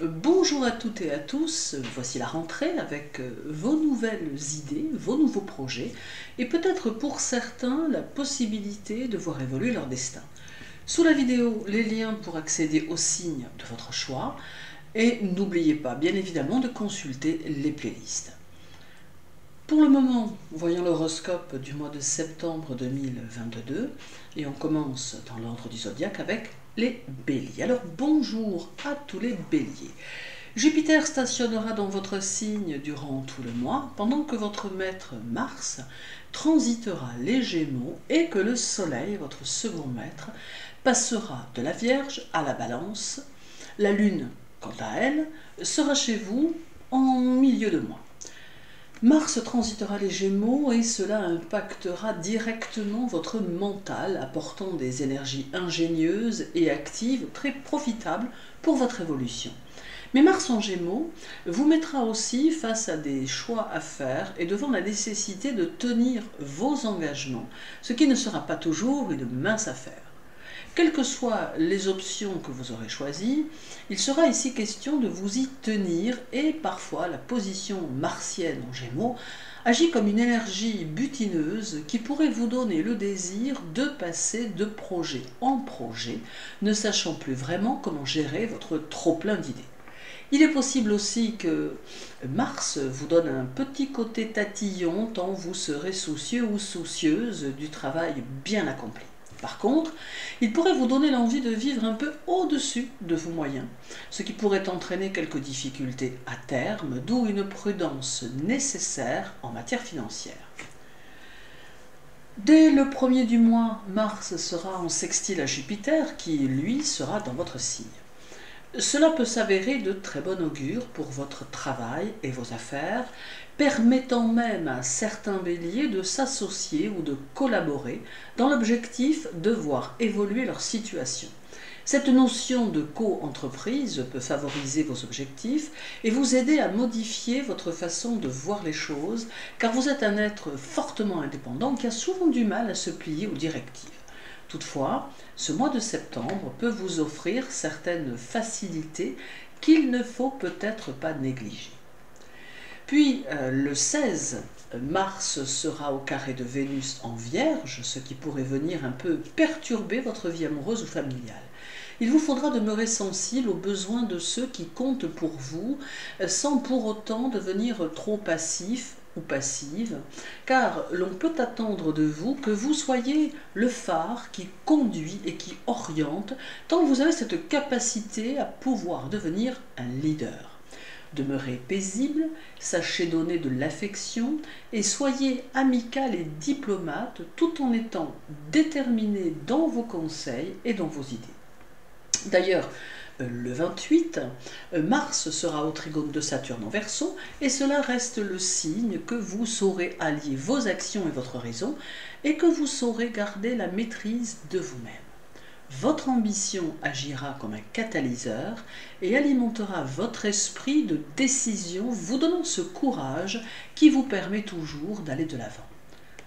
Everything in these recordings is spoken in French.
Bonjour à toutes et à tous, voici la rentrée avec vos nouvelles idées, vos nouveaux projets et peut-être pour certains la possibilité de voir évoluer leur destin. Sous la vidéo, les liens pour accéder aux signes de votre choix et n'oubliez pas bien évidemment de consulter les playlists. Pour le moment, voyons l'horoscope du mois de septembre 2022 et on commence dans l'ordre du zodiaque avec les béliers. Alors bonjour à tous les béliers. Jupiter stationnera dans votre signe durant tout le mois pendant que votre maître Mars transitera les Gémeaux et que le Soleil, votre second maître, passera de la Vierge à la Balance. La Lune, quant à elle, sera chez vous en milieu de mois. Mars transitera les Gémeaux et cela impactera directement votre mental, apportant des énergies ingénieuses et actives très profitables pour votre évolution. Mais Mars en Gémeaux vous mettra aussi face à des choix à faire et devant la nécessité de tenir vos engagements, ce qui ne sera pas toujours une mince affaire. Quelles que soient les options que vous aurez choisies, il sera ici question de vous y tenir et parfois la position martienne en Gémeaux agit comme une énergie butineuse qui pourrait vous donner le désir de passer de projet en projet, ne sachant plus vraiment comment gérer votre trop-plein d'idées. Il est possible aussi que Mars vous donne un petit côté tatillon tant vous serez soucieux ou soucieuse du travail bien accompli. Par contre, il pourrait vous donner l'envie de vivre un peu au-dessus de vos moyens, ce qui pourrait entraîner quelques difficultés à terme, d'où une prudence nécessaire en matière financière. Dès le 1er du mois, Mars sera en sextile à Jupiter, qui lui sera dans votre signe. Cela peut s'avérer de très bon augure pour votre travail et vos affaires, permettant même à certains béliers de s'associer ou de collaborer dans l'objectif de voir évoluer leur situation. Cette notion de co-entreprise peut favoriser vos objectifs et vous aider à modifier votre façon de voir les choses, car vous êtes un être fortement indépendant qui a souvent du mal à se plier aux directives. Toutefois, ce mois de septembre peut vous offrir certaines facilités qu'il ne faut peut-être pas négliger. Puis le 16 mars sera au carré de Vénus en Vierge, ce qui pourrait venir un peu perturber votre vie amoureuse ou familiale. Il vous faudra demeurer sensible aux besoins de ceux qui comptent pour vous, sans pour autant devenir trop passif ou passive, car l'on peut attendre de vous que vous soyez le phare qui conduit et qui oriente, tant vous avez cette capacité à pouvoir devenir un leader. Demeurez paisible, sachez donner de l'affection et soyez amical et diplomate tout en étant déterminé dans vos conseils et dans vos idées. D'ailleurs, le 28, Mars sera au trigone de Saturne en Verseau et cela reste le signe que vous saurez allier vos actions et votre raison et que vous saurez garder la maîtrise de vous-même. Votre ambition agira comme un catalyseur et alimentera votre esprit de décision, vous donnant ce courage qui vous permet toujours d'aller de l'avant.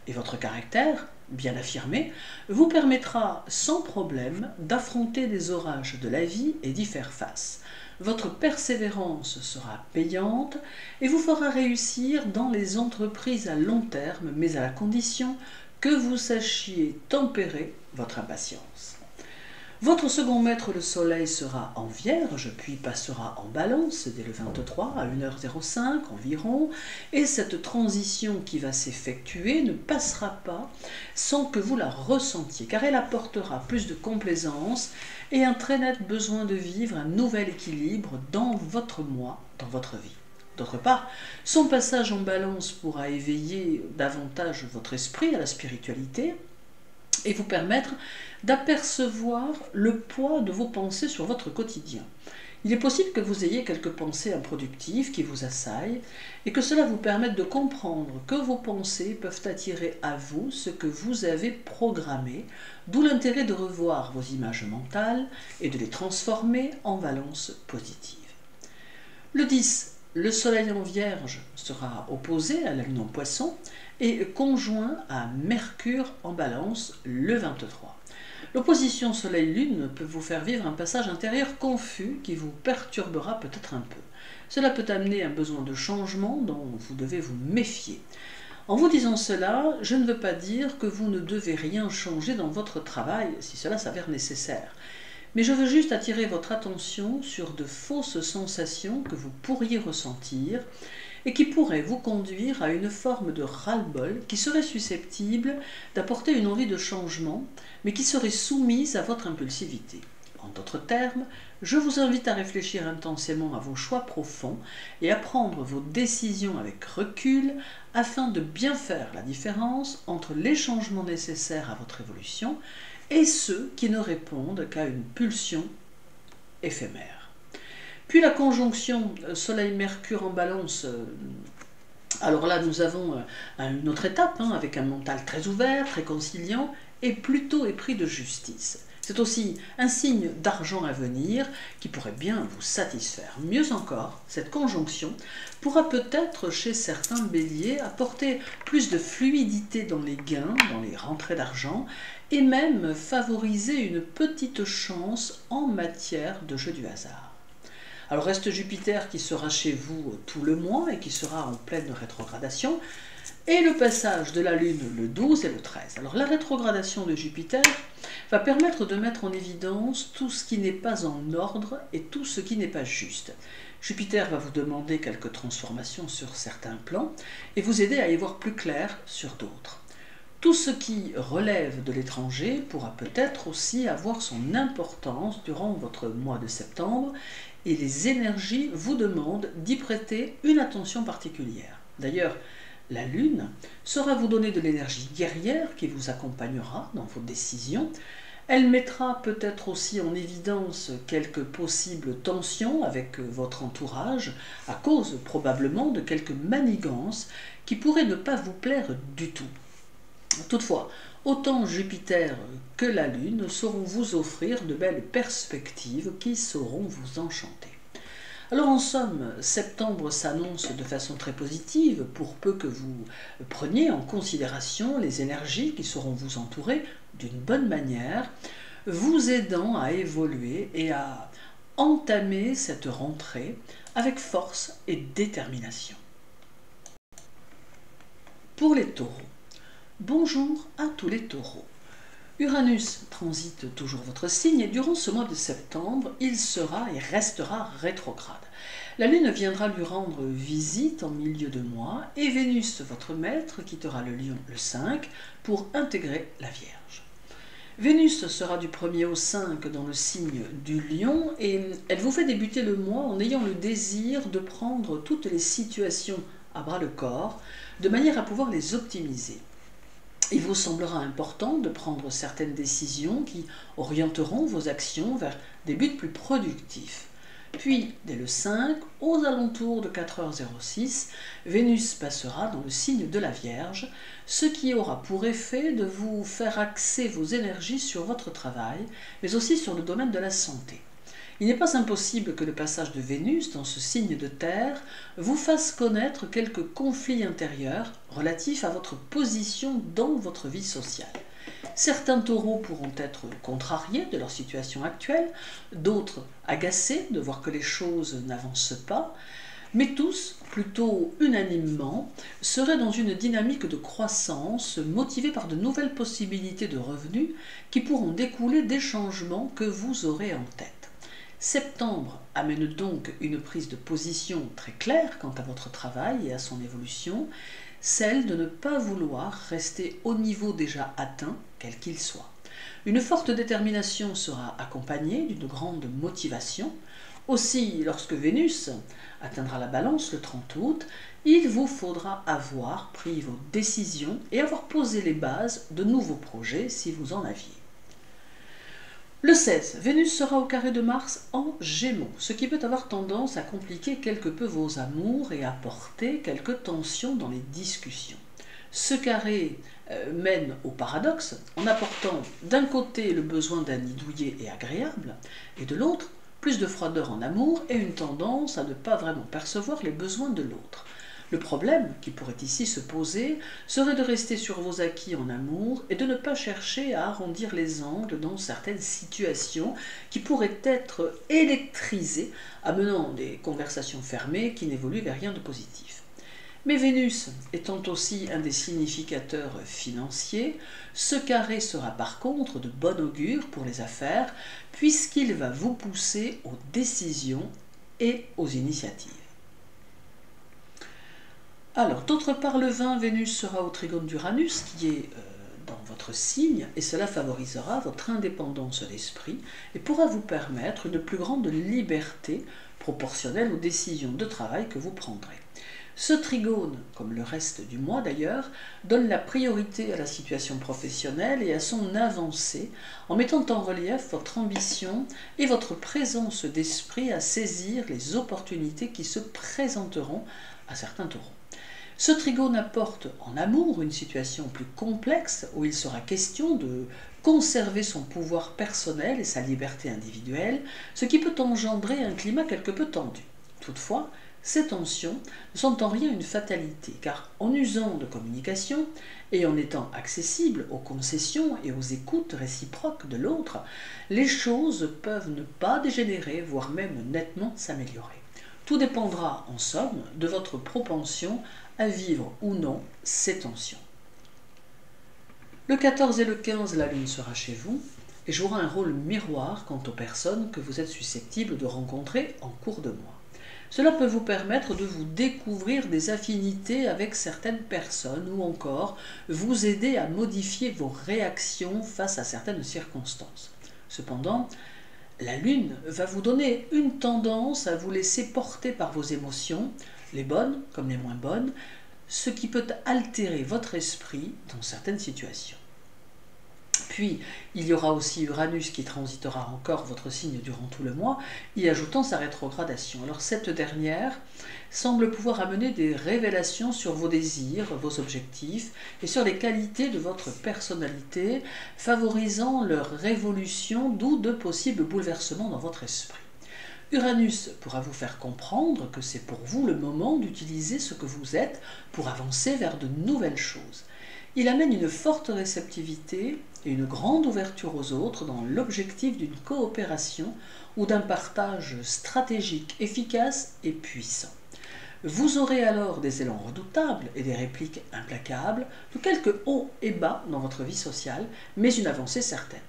Et votre caractère, bien affirmé, vous permettra sans problème d'affronter les orages de la vie et d'y faire face. Votre persévérance sera payante et vous fera réussir dans les entreprises à long terme, mais à la condition que vous sachiez tempérer votre impatience. Votre second maître, le Soleil, sera en Vierge, puis passera en Balance dès le 23 à 1h05 environ, et cette transition qui va s'effectuer ne passera pas sans que vous la ressentiez, car elle apportera plus de complaisance et un très net besoin de vivre un nouvel équilibre dans votre moi, dans votre vie. D'autre part, son passage en Balance pourra éveiller davantage votre esprit à la spiritualité, et vous permettre d'apercevoir le poids de vos pensées sur votre quotidien. Il est possible que vous ayez quelques pensées improductives qui vous assaillent et que cela vous permette de comprendre que vos pensées peuvent attirer à vous ce que vous avez programmé, d'où l'intérêt de revoir vos images mentales et de les transformer en valence positive. Le 10, le Soleil en Vierge sera opposé à la Lune en Poisson et conjoint à Mercure en Balance le 23. L'opposition Soleil-Lune peut vous faire vivre un passage intérieur confus qui vous perturbera peut-être un peu. Cela peut amener un besoin de changement dont vous devez vous méfier. En vous disant cela, je ne veux pas dire que vous ne devez rien changer dans votre travail si cela s'avère nécessaire. Mais je veux juste attirer votre attention sur de fausses sensations que vous pourriez ressentir et qui pourraient vous conduire à une forme de ras-le-bol qui serait susceptible d'apporter une envie de changement, mais qui serait soumise à votre impulsivité. En d'autres termes, je vous invite à réfléchir intensément à vos choix profonds et à prendre vos décisions avec recul afin de bien faire la différence entre les changements nécessaires à votre évolution et ceux qui ne répondent qu'à une pulsion éphémère. Puis la conjonction Soleil-Mercure en Balance, alors là nous avons une autre étape avec un mental très ouvert, très conciliant et plutôt épris de justice. C'est aussi un signe d'argent à venir qui pourrait bien vous satisfaire. Mieux encore, cette conjonction pourra peut-être chez certains béliers apporter plus de fluidité dans les gains, dans les rentrées d'argent, et même favoriser une petite chance en matière de jeu du hasard. Alors reste Jupiter qui sera chez vous tout le mois et qui sera en pleine rétrogradation, et le passage de la Lune le 12 et le 13. Alors la rétrogradation de Jupiter va permettre de mettre en évidence tout ce qui n'est pas en ordre et tout ce qui n'est pas juste. Jupiter va vous demander quelques transformations sur certains plans et vous aider à y voir plus clair sur d'autres. Tout ce qui relève de l'étranger pourra peut-être aussi avoir son importance durant votre mois de septembre et les énergies vous demandent d'y prêter une attention particulière. D'ailleurs, la Lune saura vous donner de l'énergie guerrière qui vous accompagnera dans vos décisions. Elle mettra peut-être aussi en évidence quelques possibles tensions avec votre entourage, à cause probablement de quelques manigances qui pourraient ne pas vous plaire du tout. Toutefois, autant Jupiter que la Lune sauront vous offrir de belles perspectives qui sauront vous enchanter. Alors en somme, septembre s'annonce de façon très positive pour peu que vous preniez en considération les énergies qui sauront vous entourer d'une bonne manière, vous aidant à évoluer et à entamer cette rentrée avec force et détermination. Pour les taureaux, bonjour à tous les taureaux. Uranus transite toujours votre signe et durant ce mois de septembre, il sera et restera rétrograde. La Lune viendra lui rendre visite en milieu de mois et Vénus, votre maître, quittera le Lion le 5 pour intégrer la Vierge. Vénus sera du 1er au 5 dans le signe du Lion et elle vous fait débuter le mois en ayant le désir de prendre toutes les situations à bras le corps de manière à pouvoir les optimiser. Il vous semblera important de prendre certaines décisions qui orienteront vos actions vers des buts plus productifs. Puis, dès le 5, aux alentours de 4h06, Vénus passera dans le signe de la Vierge, ce qui aura pour effet de vous faire axer vos énergies sur votre travail, mais aussi sur le domaine de la santé. Il n'est pas impossible que le passage de Vénus dans ce signe de terre vous fasse connaître quelques conflits intérieurs relatifs à votre position dans votre vie sociale. Certains taureaux pourront être contrariés de leur situation actuelle, d'autres agacés de voir que les choses n'avancent pas, mais tous, plutôt unanimement, seraient dans une dynamique de croissance motivée par de nouvelles possibilités de revenus qui pourront découler des changements que vous aurez en tête. Septembre amène donc une prise de position très claire quant à votre travail et à son évolution, celle de ne pas vouloir rester au niveau déjà atteint, quel qu'il soit. Une forte détermination sera accompagnée d'une grande motivation. Aussi, lorsque Vénus atteindra la Balance le 30 août, il vous faudra avoir pris vos décisions et avoir posé les bases de nouveaux projets si vous en aviez. Le 16, Vénus sera au carré de Mars en Gémeaux, ce qui peut avoir tendance à compliquer quelque peu vos amours et apporter quelques tensions dans les discussions. Ce carré mène au paradoxe en apportant d'un côté le besoin d'un nid douillet et agréable, et de l'autre, plus de froideur en amour et une tendance à ne pas vraiment percevoir les besoins de l'autre. Le problème qui pourrait ici se poser serait de rester sur vos acquis en amour et de ne pas chercher à arrondir les angles dans certaines situations qui pourraient être électrisées, amenant des conversations fermées qui n'évoluent vers rien de positif. Mais Vénus étant aussi un des significateurs financiers, ce carré sera par contre de bon augure pour les affaires puisqu'il va vous pousser aux décisions et aux initiatives. Alors, d'autre part, le 20, Vénus sera au trigone d'Uranus qui est dans votre signe et cela favorisera votre indépendance d'esprit et pourra vous permettre une plus grande liberté proportionnelle aux décisions de travail que vous prendrez. Ce trigone, comme le reste du mois d'ailleurs, donne la priorité à la situation professionnelle et à son avancée en mettant en relief votre ambition et votre présence d'esprit à saisir les opportunités qui se présenteront à certains taureaux. Ce trigone apporte en amour une situation plus complexe où il sera question de conserver son pouvoir personnel et sa liberté individuelle, ce qui peut engendrer un climat quelque peu tendu. Toutefois, ces tensions ne sont en rien une fatalité, car en usant de communication et en étant accessible aux concessions et aux écoutes réciproques de l'autre, les choses peuvent ne pas dégénérer, voire même nettement s'améliorer. Tout dépendra, en somme, de votre propension à vivre ou non ces tensions. Le 14 et le 15, la Lune sera chez vous et jouera un rôle miroir quant aux personnes que vous êtes susceptibles de rencontrer en cours de mois. Cela peut vous permettre de vous découvrir des affinités avec certaines personnes ou encore vous aider à modifier vos réactions face à certaines circonstances. Cependant, la Lune va vous donner une tendance à vous laisser porter par vos émotions, les bonnes comme les moins bonnes, ce qui peut altérer votre esprit dans certaines situations. Puis, il y aura aussi Uranus qui transitera encore votre signe durant tout le mois, y ajoutant sa rétrogradation. Alors cette dernière semble pouvoir amener des révélations sur vos désirs, vos objectifs et sur les qualités de votre personnalité, favorisant leur révolution, d'où de possibles bouleversements dans votre esprit. Uranus pourra vous faire comprendre que c'est pour vous le moment d'utiliser ce que vous êtes pour avancer vers de nouvelles choses. Il amène une forte réceptivité et une grande ouverture aux autres dans l'objectif d'une coopération ou d'un partage stratégique efficace et puissant. Vous aurez alors des élans redoutables et des répliques implacables, de quelques hauts et bas dans votre vie sociale, mais une avancée certaine.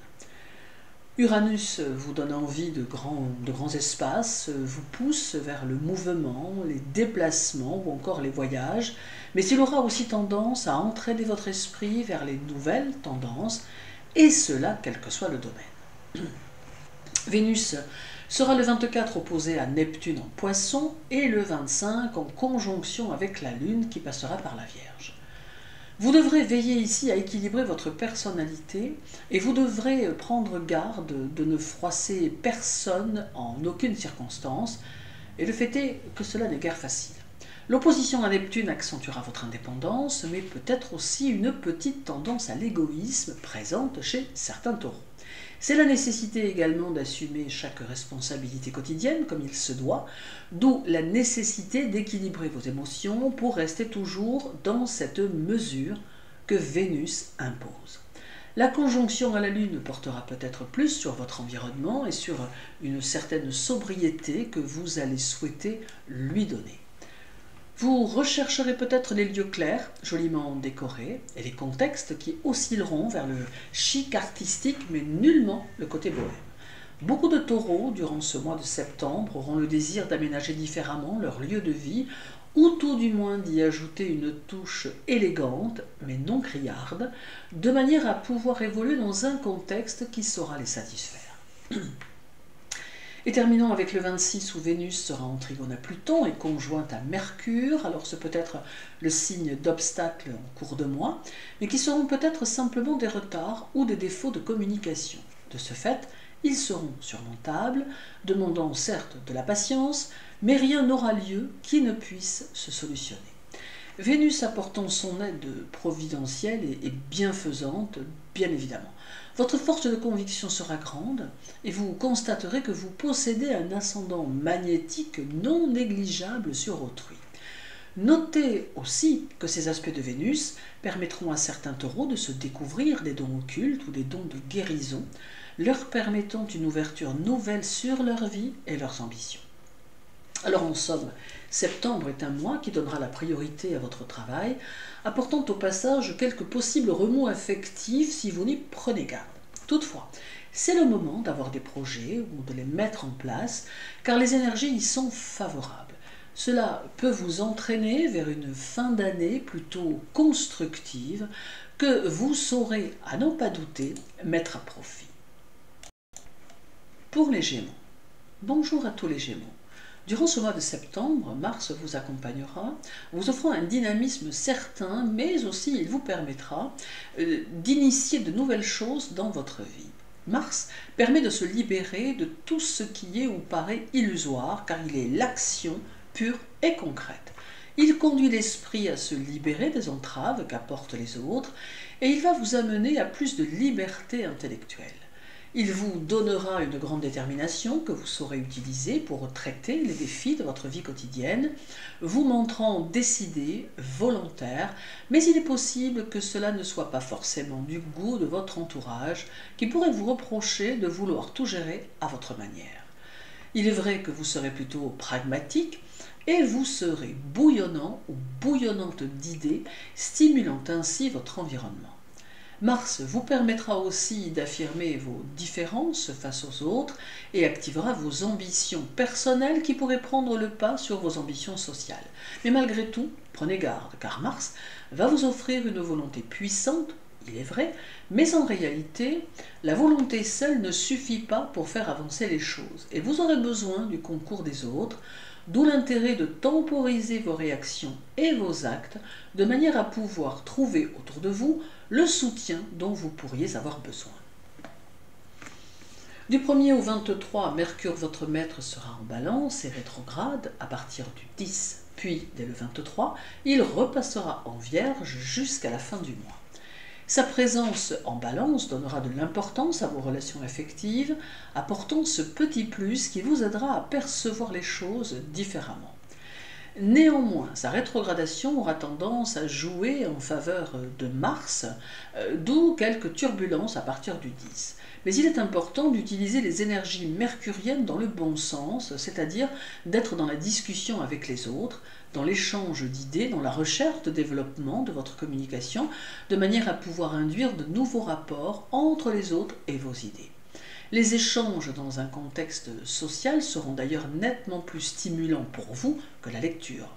Uranus vous donne envie de grands espaces, vous pousse vers le mouvement, les déplacements ou encore les voyages, mais il aura aussi tendance à entraîner votre esprit vers les nouvelles tendances, et cela quel que soit le domaine. Vénus sera le 24 opposé à Neptune en Poisson et le 25 en conjonction avec la Lune qui passera par la Vierge. Vous devrez veiller ici à équilibrer votre personnalité et vous devrez prendre garde de ne froisser personne en aucune circonstance, et le fait est que cela n'est guère facile. L'opposition à Neptune accentuera votre indépendance, mais peut-être aussi une petite tendance à l'égoïsme présente chez certains taureaux. C'est la nécessité également d'assumer chaque responsabilité quotidienne comme il se doit, d'où la nécessité d'équilibrer vos émotions pour rester toujours dans cette mesure que Vénus impose. La conjonction à la Lune portera peut-être plus sur votre environnement et sur une certaine sobriété que vous allez souhaiter lui donner. Vous rechercherez peut-être les lieux clairs, joliment décorés, et les contextes qui oscilleront vers le chic artistique, mais nullement le côté bohème. Beaucoup de taureaux, durant ce mois de septembre, auront le désir d'aménager différemment leur lieu de vie, ou tout du moins d'y ajouter une touche élégante, mais non criarde, de manière à pouvoir évoluer dans un contexte qui saura les satisfaire. Et terminons avec le 26 où Vénus sera en trigone à Pluton et conjointe à Mercure. Alors ce peut être le signe d'obstacles en cours de mois, mais qui seront peut-être simplement des retards ou des défauts de communication. De ce fait, ils seront surmontables, demandant certes de la patience, mais rien n'aura lieu qui ne puisse se solutionner. Vénus apportant son aide providentielle et bienfaisante, bien évidemment. Votre force de conviction sera grande et vous constaterez que vous possédez un ascendant magnétique non négligeable sur autrui. Notez aussi que ces aspects de Vénus permettront à certains taureaux de se découvrir des dons occultes ou des dons de guérison, leur permettant une ouverture nouvelle sur leur vie et leurs ambitions. Alors en somme, septembre est un mois qui donnera la priorité à votre travail, apportant au passage quelques possibles remous affectifs si vous n'y prenez garde. Toutefois, c'est le moment d'avoir des projets ou de les mettre en place, car les énergies y sont favorables. Cela peut vous entraîner vers une fin d'année plutôt constructive que vous saurez, à n'en pas douter, mettre à profit. Pour les Gémeaux, bonjour à tous les Gémeaux. Durant ce mois de septembre, Mars vous accompagnera, vous offrant un dynamisme certain, mais aussi il vous permettra d'initier de nouvelles choses dans votre vie. Mars permet de se libérer de tout ce qui est ou paraît illusoire, car il est l'action pure et concrète. Il conduit l'esprit à se libérer des entraves qu'apportent les autres, et il va vous amener à plus de liberté intellectuelle. Il vous donnera une grande détermination que vous saurez utiliser pour traiter les défis de votre vie quotidienne, vous montrant décidé, volontaire, mais il est possible que cela ne soit pas forcément du goût de votre entourage, qui pourrait vous reprocher de vouloir tout gérer à votre manière. Il est vrai que vous serez plutôt pragmatique, et vous serez bouillonnant ou bouillonnante d'idées, stimulant ainsi votre environnement. Mars vous permettra aussi d'affirmer vos différences face aux autres et activera vos ambitions personnelles qui pourraient prendre le pas sur vos ambitions sociales. Mais malgré tout, prenez garde, car Mars va vous offrir une volonté puissante, il est vrai, mais en réalité, la volonté seule ne suffit pas pour faire avancer les choses, et vous aurez besoin du concours des autres, d'où l'intérêt de temporiser vos réactions et vos actes de manière à pouvoir trouver autour de vous le soutien dont vous pourriez avoir besoin. Du 1er au 23, Mercure, votre maître, sera en balance et rétrograde à partir du 10. Puis, dès le 23, il repassera en Vierge jusqu'à la fin du mois. Sa présence en balance donnera de l'importance à vos relations affectives, apportant ce petit plus qui vous aidera à percevoir les choses différemment. Néanmoins, sa rétrogradation aura tendance à jouer en faveur de Mars, d'où quelques turbulences à partir du 10. Mais il est important d'utiliser les énergies mercuriennes dans le bon sens, c'est-à-dire d'être dans la discussion avec les autres, dans l'échange d'idées, dans la recherche de développement de votre communication, de manière à pouvoir induire de nouveaux rapports entre les autres et vos idées. Les échanges dans un contexte social seront d'ailleurs nettement plus stimulants pour vous que la lecture.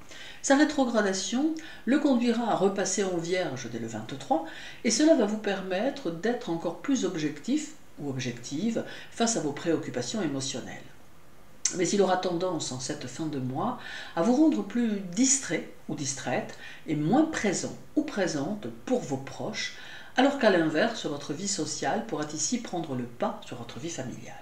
Sa rétrogradation le conduira à repasser en Vierge dès le 23 et cela va vous permettre d'être encore plus objectif ou objective face à vos préoccupations émotionnelles. Mais il aura tendance en cette fin de mois à vous rendre plus distrait ou distraite et moins présent ou présente pour vos proches, alors qu'à l'inverse, votre vie sociale pourra ici prendre le pas sur votre vie familiale.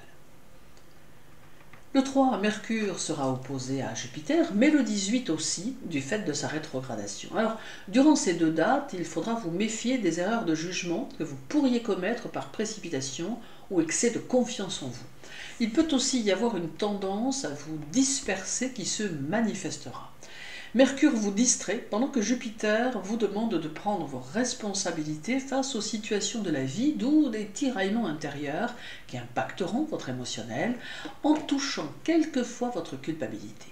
Le 3, Mercure sera opposé à Jupiter, mais le 18 aussi, du fait de sa rétrogradation. Alors, durant ces deux dates, il faudra vous méfier des erreurs de jugement que vous pourriez commettre par précipitation ou excès de confiance en vous. Il peut aussi y avoir une tendance à vous disperser qui se manifestera. Mercure vous distrait pendant que Jupiter vous demande de prendre vos responsabilités face aux situations de la vie, d'où des tiraillements intérieurs qui impacteront votre émotionnel en touchant quelquefois votre culpabilité.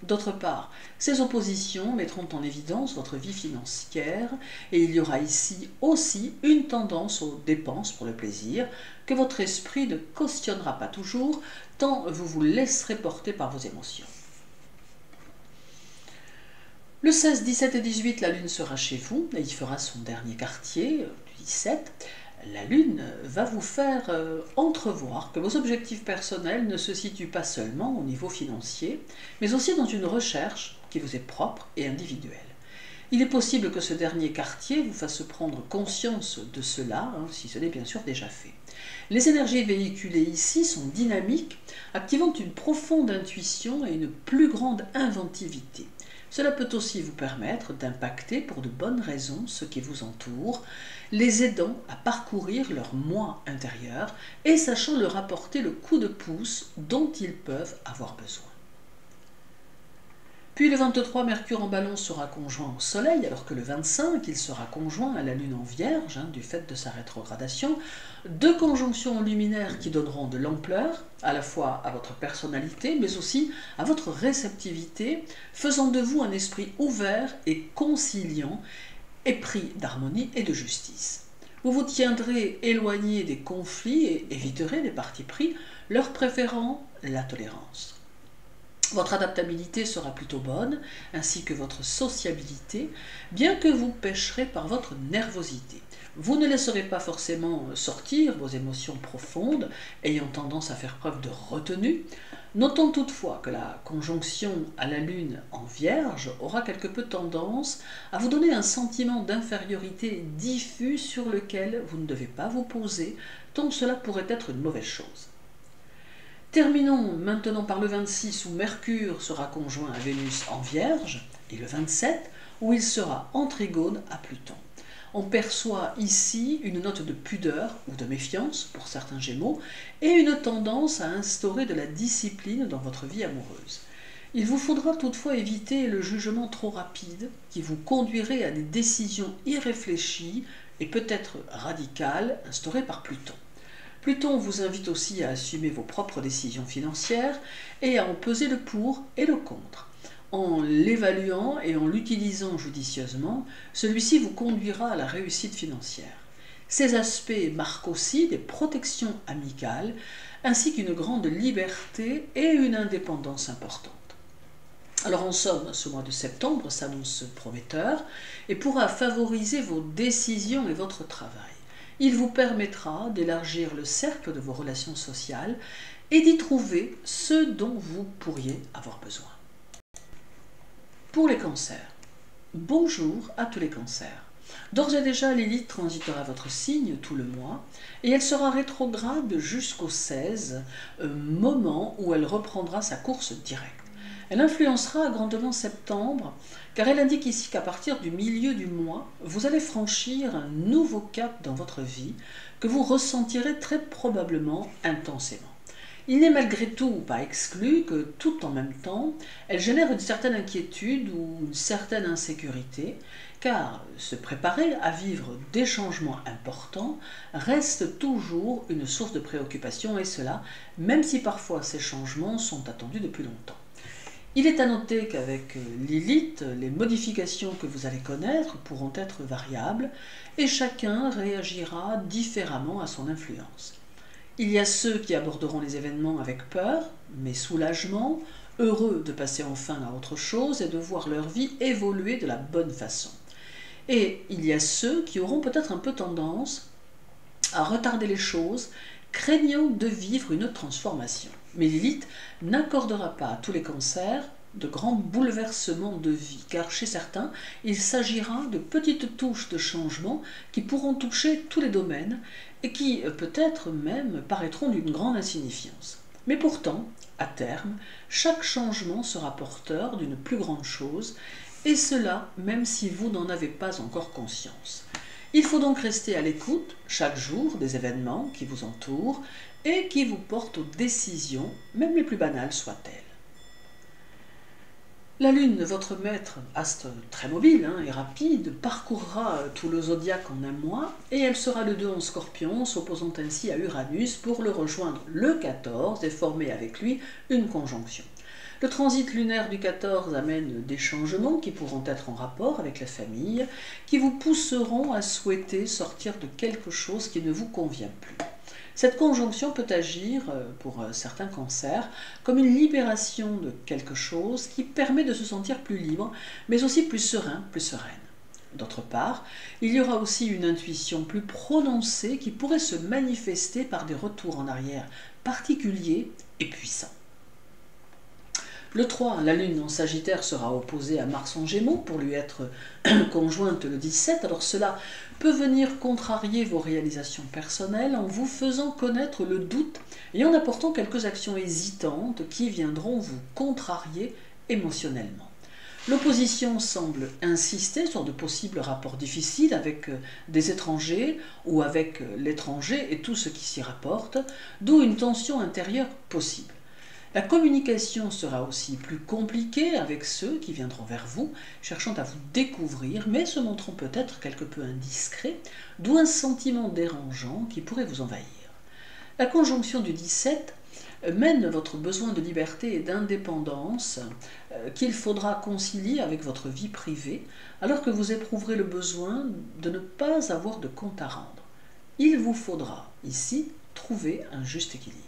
D'autre part, ces oppositions mettront en évidence votre vie financière et il y aura ici aussi une tendance aux dépenses pour le plaisir que votre esprit ne cautionnera pas toujours tant vous vous laisserez porter par vos émotions. Le 16, 17 et 18, la Lune sera chez vous et il fera son dernier quartier, du 17. La Lune va vous faire entrevoir que vos objectifs personnels ne se situent pas seulement au niveau financier, mais aussi dans une recherche qui vous est propre et individuelle. Il est possible que ce dernier quartier vous fasse prendre conscience de cela, si ce n'est bien sûr déjà fait. Les énergies véhiculées ici sont dynamiques, activant une profonde intuition et une plus grande inventivité. Cela peut aussi vous permettre d'impacter pour de bonnes raisons ceux qui vous entourent, les aidant à parcourir leur moi intérieur et sachant leur apporter le coup de pouce dont ils peuvent avoir besoin. Puis le 23, Mercure en Balance sera conjoint au Soleil, alors que le 25, il sera conjoint à la Lune en Vierge, du fait de sa rétrogradation. Deux conjonctions luminaires qui donneront de l'ampleur, à la fois à votre personnalité, mais aussi à votre réceptivité, faisant de vous un esprit ouvert et conciliant, épris d'harmonie et de justice. Vous vous tiendrez éloigné des conflits et éviterez les partis pris, leur préférant la tolérance. Votre adaptabilité sera plutôt bonne, ainsi que votre sociabilité, bien que vous pêcherez par votre nervosité. Vous ne laisserez pas forcément sortir vos émotions profondes, ayant tendance à faire preuve de retenue. Notons toutefois que la conjonction à la Lune en Vierge aura quelque peu tendance à vous donner un sentiment d'infériorité diffus sur lequel vous ne devez pas vous poser, tant cela pourrait être une mauvaise chose. Terminons maintenant par le 26 où Mercure sera conjoint à Vénus en Vierge et le 27 où il sera en trigone à Pluton. On perçoit ici une note de pudeur ou de méfiance pour certains Gémeaux et une tendance à instaurer de la discipline dans votre vie amoureuse. Il vous faudra toutefois éviter le jugement trop rapide qui vous conduirait à des décisions irréfléchies et peut-être radicales instaurées par Pluton. Pluton vous invite aussi à assumer vos propres décisions financières et à en peser le pour et le contre. En l'évaluant et en l'utilisant judicieusement, celui-ci vous conduira à la réussite financière. Ces aspects marquent aussi des protections amicales, ainsi qu'une grande liberté et une indépendance importante. Alors en somme, ce mois de septembre s'annonce prometteur et pourra favoriser vos décisions et votre travail. Il vous permettra d'élargir le cercle de vos relations sociales et d'y trouver ce dont vous pourriez avoir besoin. Pour les cancers, bonjour à tous les cancers. D'ores et déjà, Lilith transitera votre signe tout le mois et elle sera rétrograde jusqu'au 16, moment où elle reprendra sa course directe. Elle influencera grandement septembre, car elle indique ici qu'à partir du milieu du mois, vous allez franchir un nouveau cap dans votre vie que vous ressentirez très probablement intensément. Il n'est malgré tout pas exclu que tout en même temps, elle génère une certaine inquiétude ou une certaine insécurité, car se préparer à vivre des changements importants reste toujours une source de préoccupation, et cela même si parfois ces changements sont attendus depuis longtemps. Il est à noter qu'avec Lilith, les modifications que vous allez connaître pourront être variables et chacun réagira différemment à son influence. Il y a ceux qui aborderont les événements avec peur, mais soulagement, heureux de passer enfin à autre chose et de voir leur vie évoluer de la bonne façon. Et il y a ceux qui auront peut-être un peu tendance à retarder les choses, craignant de vivre une transformation. Mais Lilith n'accordera pas à tous les cancers de grands bouleversements de vie, car chez certains, il s'agira de petites touches de changement qui pourront toucher tous les domaines et qui, peut-être même, paraîtront d'une grande insignifiance. Mais pourtant, à terme, chaque changement sera porteur d'une plus grande chose, et cela même si vous n'en avez pas encore conscience. Il faut donc rester à l'écoute chaque jour des événements qui vous entourent et qui vous portent aux décisions, même les plus banales soient-elles. La Lune, votre maître, astre très mobile et rapide, parcourra tout le zodiaque en un mois et elle sera le 2 en Scorpion, s'opposant ainsi à Uranus pour le rejoindre le 14 et former avec lui une conjonction. Le transit lunaire du 14 amène des changements qui pourront être en rapport avec la famille, qui vous pousseront à souhaiter sortir de quelque chose qui ne vous convient plus. Cette conjonction peut agir, pour certains cancers, comme une libération de quelque chose qui permet de se sentir plus libre, mais aussi plus serein, plus sereine. D'autre part, il y aura aussi une intuition plus prononcée qui pourrait se manifester par des retours en arrière particuliers et puissants. Le 3, la Lune en Sagittaire sera opposée à Mars en Gémeaux pour lui être conjointe le 17. Alors cela peut venir contrarier vos réalisations personnelles en vous faisant connaître le doute et en apportant quelques actions hésitantes qui viendront vous contrarier émotionnellement. L'opposition semble insister sur de possibles rapports difficiles avec des étrangers ou avec l'étranger et tout ce qui s'y rapporte, d'où une tension intérieure possible. La communication sera aussi plus compliquée avec ceux qui viendront vers vous, cherchant à vous découvrir, mais se montrant peut-être quelque peu indiscrets, d'où un sentiment dérangeant qui pourrait vous envahir. La conjonction du 17 mène votre besoin de liberté et d'indépendance qu'il faudra concilier avec votre vie privée, alors que vous éprouverez le besoin de ne pas avoir de compte à rendre. Il vous faudra ici trouver un juste équilibre.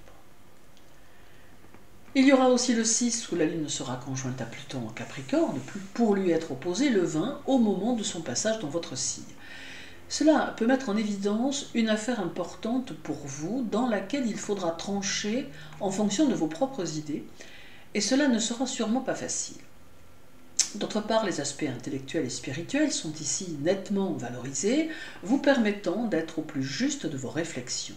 Il y aura aussi le 6 où la Lune sera conjointe à Pluton en Capricorne, pour lui être opposé le 20 au moment de son passage dans votre signe. Cela peut mettre en évidence une affaire importante pour vous dans laquelle il faudra trancher en fonction de vos propres idées, et cela ne sera sûrement pas facile. D'autre part, les aspects intellectuels et spirituels sont ici nettement valorisés, vous permettant d'être au plus juste de vos réflexions.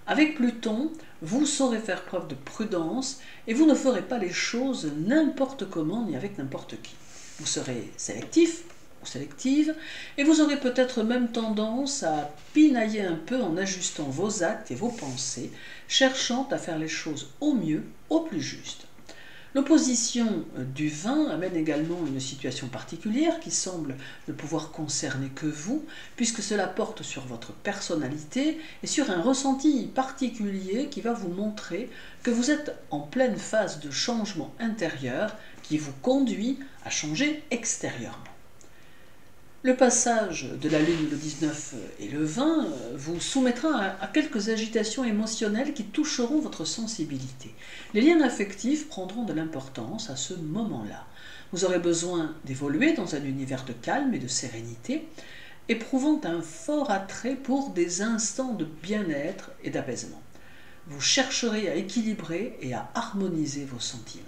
Avec Pluton, vous saurez faire preuve de prudence et vous ne ferez pas les choses n'importe comment ni avec n'importe qui. Vous serez sélectif ou sélective et vous aurez peut-être même tendance à pinailler un peu en ajustant vos actes et vos pensées, cherchant à faire les choses au mieux, au plus juste. L'opposition du 20 amène également une situation particulière qui semble ne pouvoir concerner que vous, puisque cela porte sur votre personnalité et sur un ressenti particulier qui va vous montrer que vous êtes en pleine phase de changement intérieur qui vous conduit à changer extérieurement. Le passage de la Lune le 19 et le 20 vous soumettra à quelques agitations émotionnelles qui toucheront votre sensibilité. Les liens affectifs prendront de l'importance à ce moment-là. Vous aurez besoin d'évoluer dans un univers de calme et de sérénité, éprouvant un fort attrait pour des instants de bien-être et d'apaisement. Vous chercherez à équilibrer et à harmoniser vos sentiments.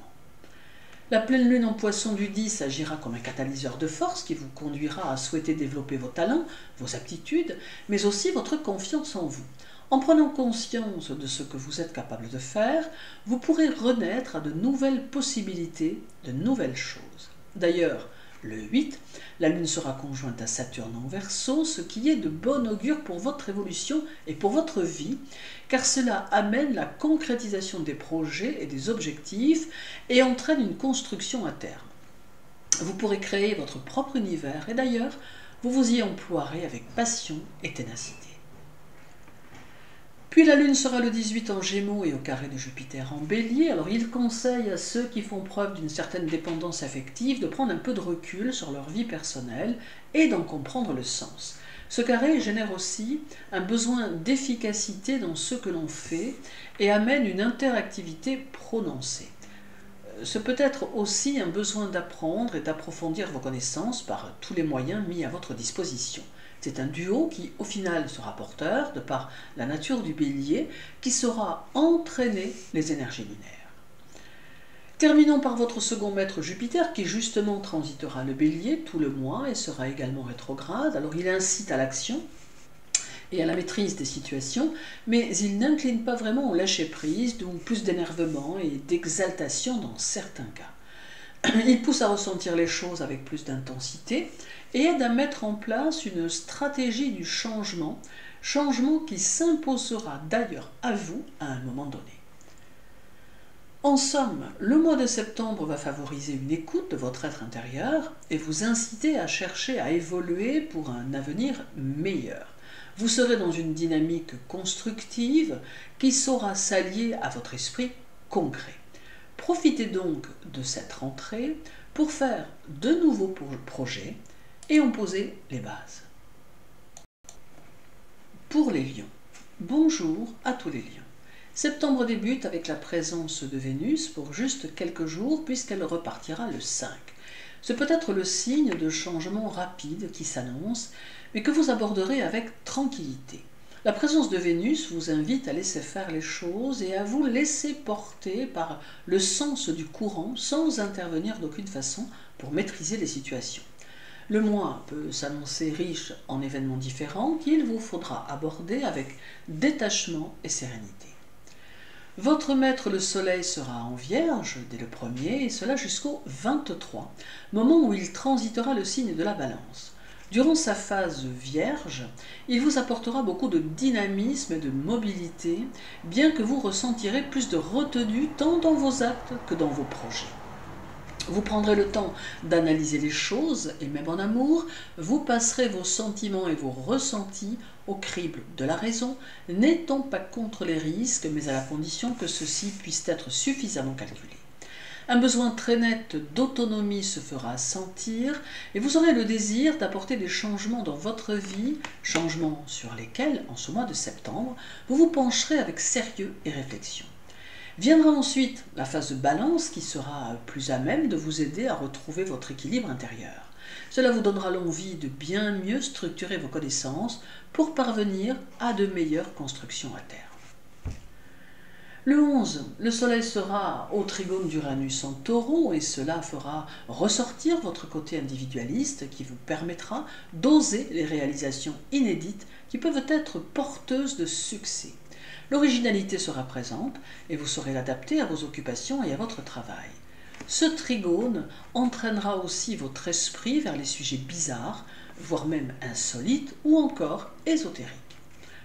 La pleine lune en poisson du 10 agira comme un catalyseur de force qui vous conduira à souhaiter développer vos talents, vos aptitudes, mais aussi votre confiance en vous. En prenant conscience de ce que vous êtes capable de faire, vous pourrez renaître à de nouvelles possibilités, de nouvelles choses. D'ailleurs, le 8, la Lune sera conjointe à Saturne en Verseau, ce qui est de bon augure pour votre évolution et pour votre vie, car cela amène la concrétisation des projets et des objectifs et entraîne une construction à terme. Vous pourrez créer votre propre univers et d'ailleurs, vous vous y emploierez avec passion et ténacité. Puis la Lune sera le 18 en Gémeaux et au carré de Jupiter en Bélier. Alors il conseille à ceux qui font preuve d'une certaine dépendance affective de prendre un peu de recul sur leur vie personnelle et d'en comprendre le sens. Ce carré génère aussi un besoin d'efficacité dans ce que l'on fait et amène une interactivité prononcée. Ce peut être aussi un besoin d'apprendre et d'approfondir vos connaissances par tous les moyens mis à votre disposition. C'est un duo qui, au final, sera porteur, de par la nature du bélier, qui saura entraîner les énergies lunaires. Terminons par votre second maître Jupiter, qui justement transitera le bélier tout le mois et sera également rétrograde. Alors il incite à l'action et à la maîtrise des situations, mais il n'incline pas vraiment au lâcher-prise, d'où plus d'énervement et d'exaltation dans certains cas. Il pousse à ressentir les choses avec plus d'intensité et aide à mettre en place une stratégie du changement, changement qui s'imposera d'ailleurs à vous à un moment donné. En somme, le mois de septembre va favoriser une écoute de votre être intérieur et vous inciter à chercher à évoluer pour un avenir meilleur. Vous serez dans une dynamique constructive qui saura s'allier à votre esprit concret. Profitez donc de cette rentrée pour faire de nouveaux projets et en poser les bases. Pour les lions, bonjour à tous les lions. Septembre débute avec la présence de Vénus pour juste quelques jours puisqu'elle repartira le 5. Ce peut être le signe de changement rapide qui s'annonce, mais que vous aborderez avec tranquillité. La présence de Vénus vous invite à laisser faire les choses et à vous laisser porter par le sens du courant sans intervenir d'aucune façon pour maîtriser les situations. Le mois peut s'annoncer riche en événements différents qu'il vous faudra aborder avec détachement et sérénité. Votre maître le soleil sera en Vierge dès le 1er et cela jusqu'au 23, moment où il transitera le signe de la Balance. Durant sa phase vierge, il vous apportera beaucoup de dynamisme et de mobilité, bien que vous ressentirez plus de retenue tant dans vos actes que dans vos projets. Vous prendrez le temps d'analyser les choses, et même en amour, vous passerez vos sentiments et vos ressentis au crible de la raison, n'étant pas contre les risques, mais à la condition que ceux-ci puissent être suffisamment calculés. Un besoin très net d'autonomie se fera sentir et vous aurez le désir d'apporter des changements dans votre vie, changements sur lesquels, en ce mois de septembre, vous vous pencherez avec sérieux et réflexion. Viendra ensuite la phase de balance qui sera plus à même de vous aider à retrouver votre équilibre intérieur. Cela vous donnera l'envie de bien mieux structurer vos connaissances pour parvenir à de meilleures constructions à terme. Le 11, le soleil sera au trigone d'Uranus en taureau et cela fera ressortir votre côté individualiste qui vous permettra d'oser les réalisations inédites qui peuvent être porteuses de succès. L'originalité sera présente et vous saurez l'adapter à vos occupations et à votre travail. Ce trigone entraînera aussi votre esprit vers les sujets bizarres, voire même insolites ou encore ésotériques.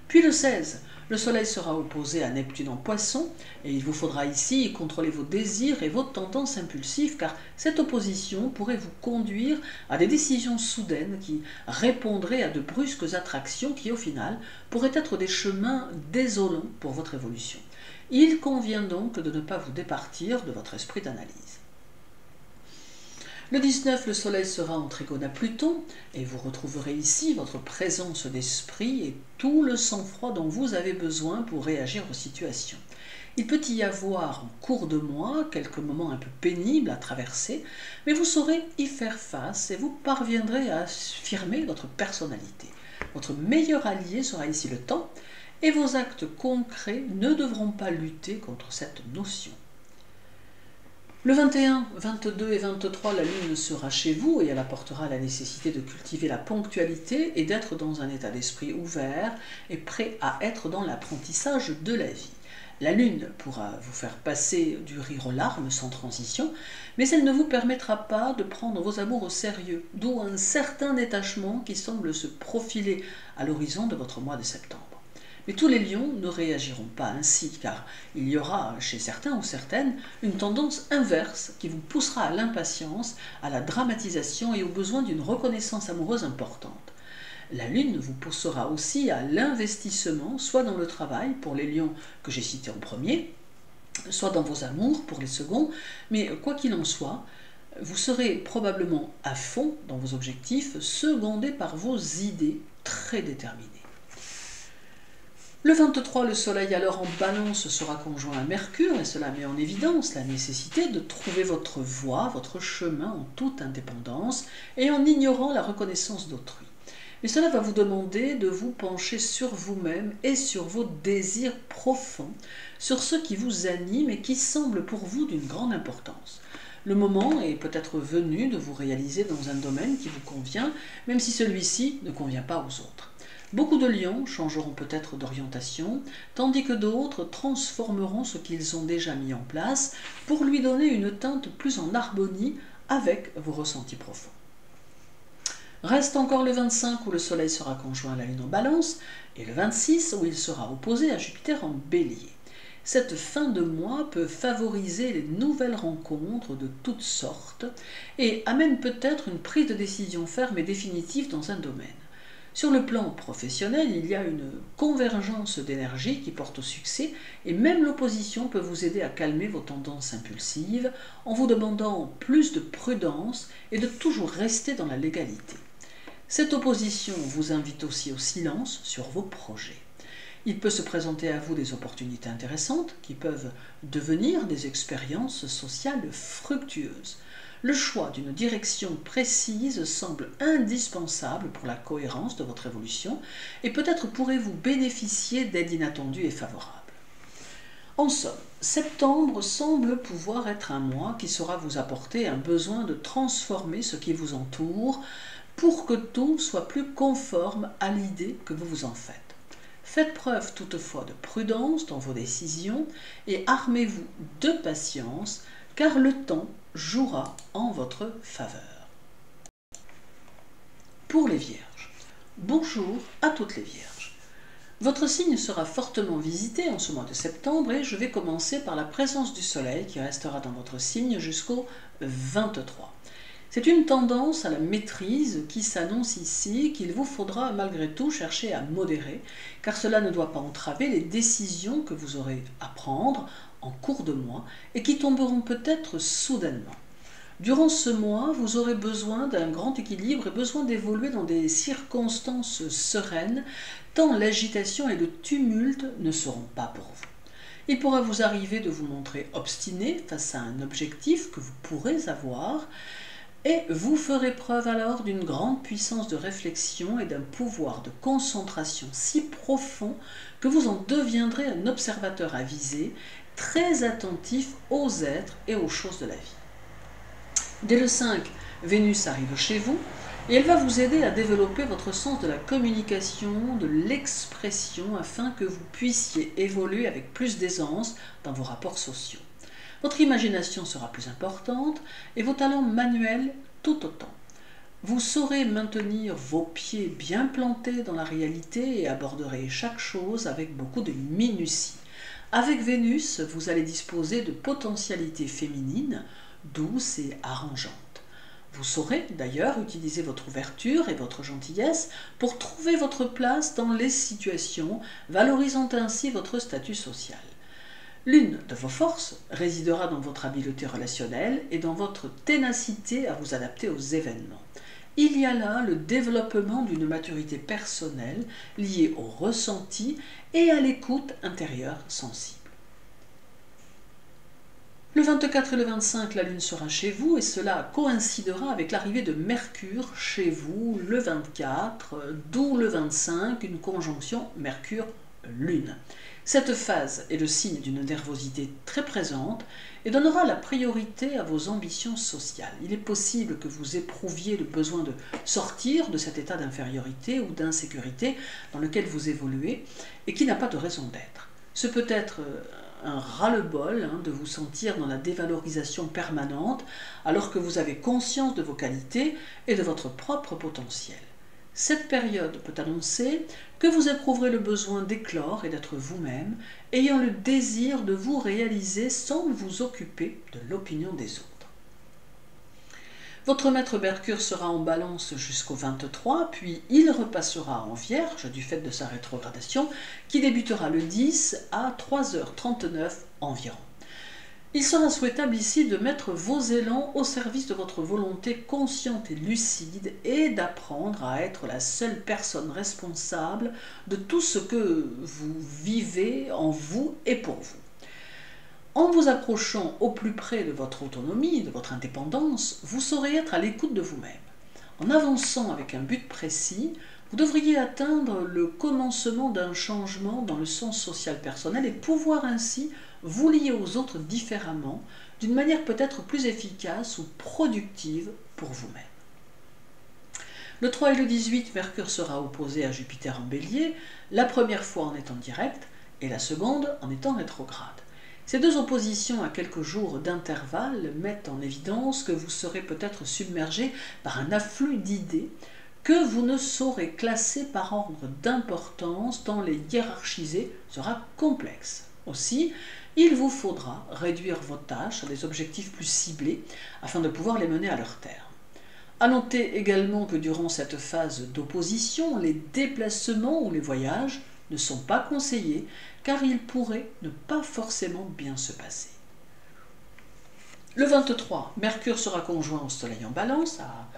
Puis le 16, le soleil sera opposé à Neptune en poisson et il vous faudra ici contrôler vos désirs et vos tendances impulsives car cette opposition pourrait vous conduire à des décisions soudaines qui répondraient à de brusques attractions qui au final pourraient être des chemins désolants pour votre évolution. Il convient donc de ne pas vous départir de votre esprit d'analyse. Le 19, le soleil sera en trigone à Pluton et vous retrouverez ici votre présence d'esprit et tout le sang-froid dont vous avez besoin pour réagir aux situations. Il peut y avoir en cours de mois quelques moments un peu pénibles à traverser, mais vous saurez y faire face et vous parviendrez à affirmer votre personnalité. Votre meilleur allié sera ici le temps et vos actes concrets ne devront pas lutter contre cette notion. Le 21, 22 et 23, la lune sera chez vous et elle apportera la nécessité de cultiver la ponctualité et d'être dans un état d'esprit ouvert et prêt à être dans l'apprentissage de la vie. La lune pourra vous faire passer du rire aux larmes sans transition, mais elle ne vous permettra pas de prendre vos amours au sérieux, d'où un certain détachement qui semble se profiler à l'horizon de votre mois de septembre. Mais tous les lions ne réagiront pas ainsi, car il y aura chez certains ou certaines une tendance inverse qui vous poussera à l'impatience, à la dramatisation et au besoin d'une reconnaissance amoureuse importante. La lune vous poussera aussi à l'investissement, soit dans le travail pour les lions que j'ai cités en premier, soit dans vos amours pour les seconds, mais quoi qu'il en soit, vous serez probablement à fond dans vos objectifs, secondés par vos idées très déterminées. Le 23, le soleil alors en balance sera conjoint à Mercure et cela met en évidence la nécessité de trouver votre voie, votre chemin en toute indépendance et en ignorant la reconnaissance d'autrui. Mais cela va vous demander de vous pencher sur vous-même et sur vos désirs profonds, sur ce qui vous anime et qui semble pour vous d'une grande importance. Le moment est peut-être venu de vous réaliser dans un domaine qui vous convient, même si celui-ci ne convient pas aux autres. Beaucoup de lions changeront peut-être d'orientation, tandis que d'autres transformeront ce qu'ils ont déjà mis en place pour lui donner une teinte plus en harmonie avec vos ressentis profonds. Reste encore le 25 où le soleil sera conjoint à la lune en balance et le 26 où il sera opposé à Jupiter en bélier. Cette fin de mois peut favoriser les nouvelles rencontres de toutes sortes et amène peut-être une prise de décision ferme et définitive dans un domaine. Sur le plan professionnel, il y a une convergence d'énergie qui porte au succès et même l'opposition peut vous aider à calmer vos tendances impulsives en vous demandant plus de prudence et de toujours rester dans la légalité. Cette opposition vous invite aussi au silence sur vos projets. Il peut se présenter à vous des opportunités intéressantes qui peuvent devenir des expériences sociales fructueuses. Le choix d'une direction précise semble indispensable pour la cohérence de votre évolution et peut-être pourrez-vous bénéficier d'aides inattendues et favorables. En somme, septembre semble pouvoir être un mois qui saura vous apporter un besoin de transformer ce qui vous entoure pour que tout soit plus conforme à l'idée que vous vous en faites. Faites preuve toutefois de prudence dans vos décisions et armez-vous de patience car le temps jouera en votre faveur. Pour les Vierges, bonjour à toutes les Vierges. Votre signe sera fortement visité en ce mois de septembre et je vais commencer par la présence du Soleil qui restera dans votre signe jusqu'au 23. C'est une tendance à la maîtrise qui s'annonce ici, qu'il vous faudra malgré tout chercher à modérer, car cela ne doit pas entraver les décisions que vous aurez à prendre en cours de mois et qui tomberont peut-être soudainement. Durant ce mois, vous aurez besoin d'un grand équilibre et besoin d'évoluer dans des circonstances sereines, tant l'agitation et le tumulte ne seront pas pour vous. Il pourra vous arriver de vous montrer obstiné face à un objectif que vous pourrez avoir, et vous ferez preuve alors d'une grande puissance de réflexion et d'un pouvoir de concentration si profond que vous en deviendrez un observateur avisé, très attentif aux êtres et aux choses de la vie. Dès le 5, Vénus arrive chez vous et elle va vous aider à développer votre sens de la communication, de l'expression, afin que vous puissiez évoluer avec plus d'aisance dans vos rapports sociaux. Votre imagination sera plus importante et vos talents manuels tout autant. Vous saurez maintenir vos pieds bien plantés dans la réalité et aborderez chaque chose avec beaucoup de minutie. Avec Vénus, vous allez disposer de potentialités féminines, douces et arrangeantes. Vous saurez d'ailleurs utiliser votre ouverture et votre gentillesse pour trouver votre place dans les situations, valorisant ainsi votre statut social. L'une de vos forces résidera dans votre habileté relationnelle et dans votre ténacité à vous adapter aux événements. Il y a là le développement d'une maturité personnelle liée au ressenti et à l'écoute intérieure sensible. Le 24 et le 25, la Lune sera chez vous et cela coïncidera avec l'arrivée de Mercure chez vous le 24, d'où le 25, une conjonction Mercure-Lune. Cette phase est le signe d'une nervosité très présente et donnera la priorité à vos ambitions sociales. Il est possible que vous éprouviez le besoin de sortir de cet état d'infériorité ou d'insécurité dans lequel vous évoluez et qui n'a pas de raison d'être. Ce peut être un ras-le-bol de vous sentir dans la dévalorisation permanente alors que vous avez conscience de vos qualités et de votre propre potentiel. Cette période peut annoncer que vous éprouverez le besoin d'éclore et d'être vous-même, ayant le désir de vous réaliser sans vous occuper de l'opinion des autres. Votre maître Mercure sera en Balance jusqu'au 23, puis il repassera en Vierge du fait de sa rétrogradation, qui débutera le 10 à 3h39 environ. Il sera souhaitable ici de mettre vos élans au service de votre volonté consciente et lucide et d'apprendre à être la seule personne responsable de tout ce que vous vivez en vous et pour vous. En vous approchant au plus près de votre autonomie, de votre indépendance, vous saurez être à l'écoute de vous-même. En avançant avec un but précis, vous devriez atteindre le commencement d'un changement dans le sens social personnel et pouvoir ainsi vous lier aux autres différemment, d'une manière peut-être plus efficace ou productive pour vous-même. Le 3 et le 18, Mercure sera opposé à Jupiter en Bélier, la première fois en étant direct et la seconde en étant rétrograde. Ces deux oppositions à quelques jours d'intervalle mettent en évidence que vous serez peut-être submergé par un afflux d'idées que vous ne saurez classer par ordre d'importance tant les hiérarchiser sera complexe. Aussi, il vous faudra réduire vos tâches à des objectifs plus ciblés afin de pouvoir les mener à leur terme. À noter également que durant cette phase d'opposition, les déplacements ou les voyages ne sont pas conseillés car ils pourraient ne pas forcément bien se passer. Le 23, Mercure sera conjoint au Soleil en Balance à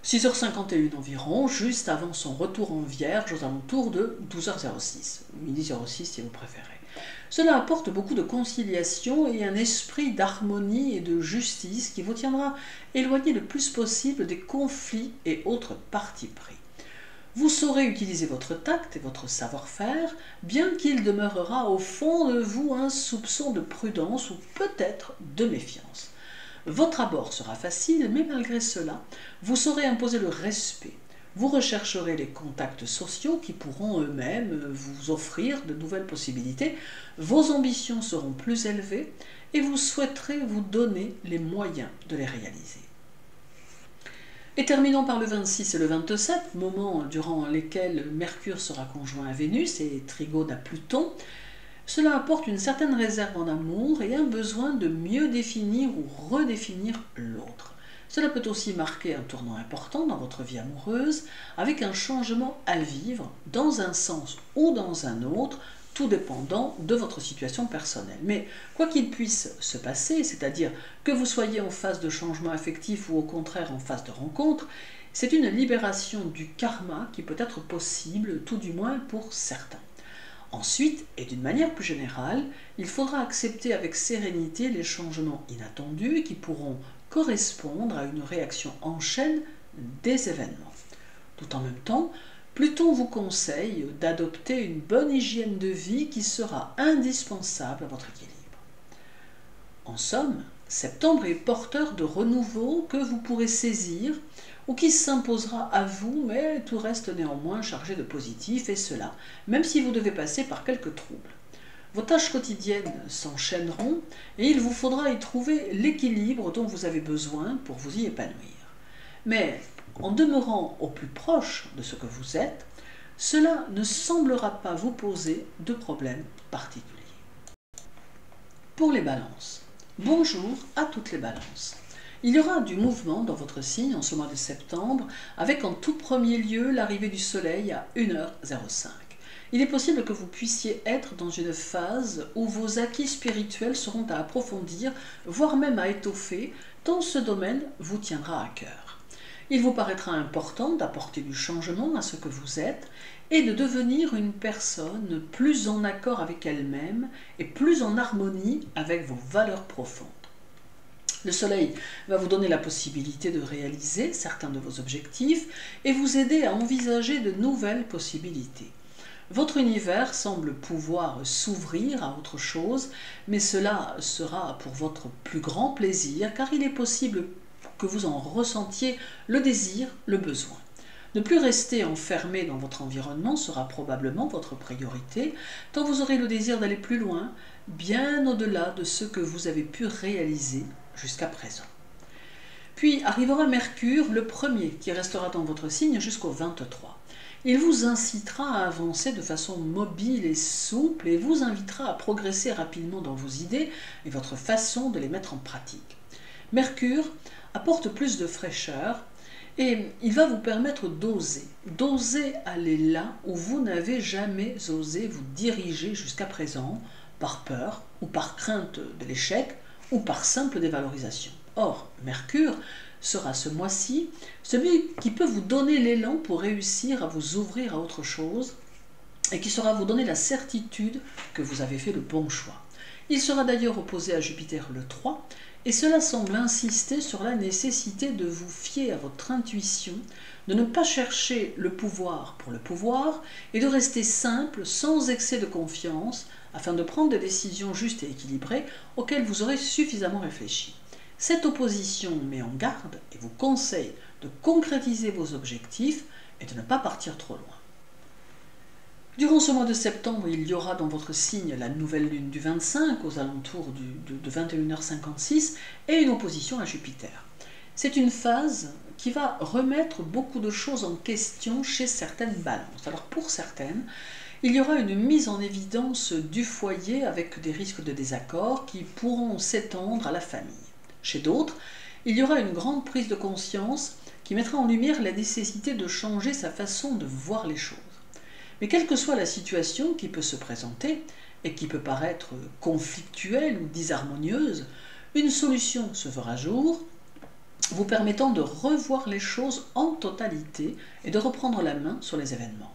6h51 environ, juste avant son retour en Vierge aux alentours de 12h06, midi 06 si vous préférez. Cela apporte beaucoup de conciliation et un esprit d'harmonie et de justice qui vous tiendra éloigné le plus possible des conflits et autres partis pris. Vous saurez utiliser votre tact et votre savoir-faire, bien qu'il demeurera au fond de vous un soupçon de prudence ou peut-être de méfiance. Votre abord sera facile, mais malgré cela, vous saurez imposer le respect. Vous rechercherez les contacts sociaux qui pourront eux-mêmes vous offrir de nouvelles possibilités. Vos ambitions seront plus élevées et vous souhaiterez vous donner les moyens de les réaliser. Et terminons par le 26 et le 27, moments durant lesquels Mercure sera conjoint à Vénus et trigone à Pluton. Cela apporte une certaine réserve en amour et un besoin de mieux définir ou redéfinir l'autre. Cela peut aussi marquer un tournant important dans votre vie amoureuse, avec un changement à vivre dans un sens ou dans un autre, tout dépendant de votre situation personnelle. Mais quoi qu'il puisse se passer, c'est-à-dire que vous soyez en phase de changement affectif ou au contraire en phase de rencontre, c'est une libération du karma qui peut être possible, tout du moins pour certains. Ensuite, et d'une manière plus générale, il faudra accepter avec sérénité les changements inattendus qui pourront correspondre à une réaction en chaîne des événements. Tout en même temps, Pluton vous conseille d'adopter une bonne hygiène de vie qui sera indispensable à votre équilibre. En somme, septembre est porteur de renouveau que vous pourrez saisir ou qui s'imposera à vous, mais tout reste néanmoins chargé de positif, et cela, même si vous devez passer par quelques troubles. Vos tâches quotidiennes s'enchaîneront et il vous faudra y trouver l'équilibre dont vous avez besoin pour vous y épanouir. Mais en demeurant au plus proche de ce que vous êtes, cela ne semblera pas vous poser de problème particulier. Pour les balances, bonjour à toutes les balances. Il y aura du mouvement dans votre signe en ce mois de septembre, avec en tout premier lieu l'arrivée du soleil à 1h05. Il est possible que vous puissiez être dans une phase où vos acquis spirituels seront à approfondir, voire même à étoffer, tant ce domaine vous tiendra à cœur. Il vous paraîtra important d'apporter du changement à ce que vous êtes et de devenir une personne plus en accord avec elle-même et plus en harmonie avec vos valeurs profondes. Le soleil va vous donner la possibilité de réaliser certains de vos objectifs et vous aider à envisager de nouvelles possibilités. Votre univers semble pouvoir s'ouvrir à autre chose, mais cela sera pour votre plus grand plaisir, car il est possible que vous en ressentiez le désir, le besoin. Ne plus rester enfermé dans votre environnement sera probablement votre priorité, tant vous aurez le désir d'aller plus loin, bien au-delà de ce que vous avez pu réaliser jusqu'à présent. Puis arrivera Mercure, le premier, qui restera dans votre signe jusqu'au 23. Il vous incitera à avancer de façon mobile et souple et vous invitera à progresser rapidement dans vos idées et votre façon de les mettre en pratique. Mercure apporte plus de fraîcheur et il va vous permettre d'oser aller là où vous n'avez jamais osé vous diriger jusqu'à présent, par peur ou par crainte de l'échec ou par simple dévalorisation. Or, Mercure sera ce mois-ci celui qui peut vous donner l'élan pour réussir à vous ouvrir à autre chose et qui saura vous donner la certitude que vous avez fait le bon choix. Il sera d'ailleurs opposé à Jupiter le 3 et cela semble insister sur la nécessité de vous fier à votre intuition, de ne pas chercher le pouvoir pour le pouvoir et de rester simple, sans excès de confiance, afin de prendre des décisions justes et équilibrées auxquelles vous aurez suffisamment réfléchi. Cette opposition met en garde et vous conseille de concrétiser vos objectifs et de ne pas partir trop loin. Durant ce mois de septembre, il y aura dans votre signe la nouvelle lune du 25 aux alentours de 21h56 et une opposition à Jupiter. C'est une phase qui va remettre beaucoup de choses en question chez certaines balances. Alors pour certaines, il y aura une mise en évidence du foyer avec des risques de désaccord qui pourront s'étendre à la famille. Chez d'autres, il y aura une grande prise de conscience qui mettra en lumière la nécessité de changer sa façon de voir les choses. Mais quelle que soit la situation qui peut se présenter et qui peut paraître conflictuelle ou disharmonieuse, une solution se fera jour, vous permettant de revoir les choses en totalité et de reprendre la main sur les événements.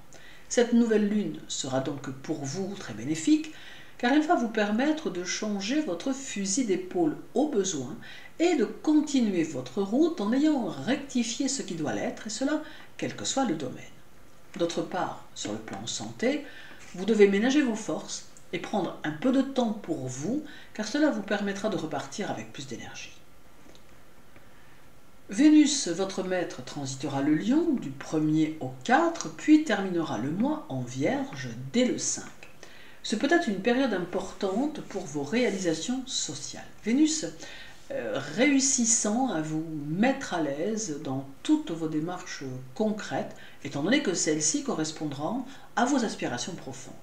Cette nouvelle lune sera donc pour vous très bénéfique, car elle va vous permettre de changer votre fusil d'épaule au besoin et de continuer votre route en ayant rectifié ce qui doit l'être, et cela quel que soit le domaine. D'autre part, sur le plan santé, vous devez ménager vos forces et prendre un peu de temps pour vous, car cela vous permettra de repartir avec plus d'énergie. Vénus, votre maître, transitera le Lion du 1er au 4, puis terminera le mois en Vierge dès le 5. Ce peut être une période importante pour vos réalisations sociales. Vénus réussissant à vous mettre à l'aise dans toutes vos démarches concrètes, étant donné que celles-ci correspondront à vos aspirations profondes.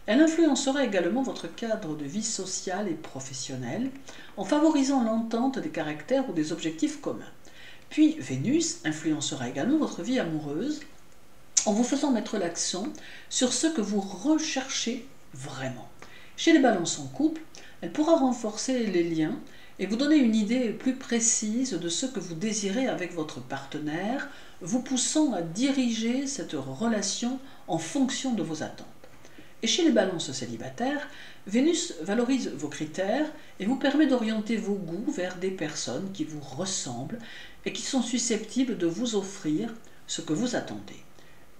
Elle influencera également votre cadre de vie sociale et professionnelle en favorisant l'entente des caractères ou des objectifs communs. Puis Vénus influencera également votre vie amoureuse en vous faisant mettre l'accent sur ce que vous recherchez vraiment. Chez les balances en couple, elle pourra renforcer les liens et vous donner une idée plus précise de ce que vous désirez avec votre partenaire, vous poussant à diriger cette relation en fonction de vos attentes. Et chez les balances célibataires, Vénus valorise vos critères et vous permet d'orienter vos goûts vers des personnes qui vous ressemblent et qui sont susceptibles de vous offrir ce que vous attendez.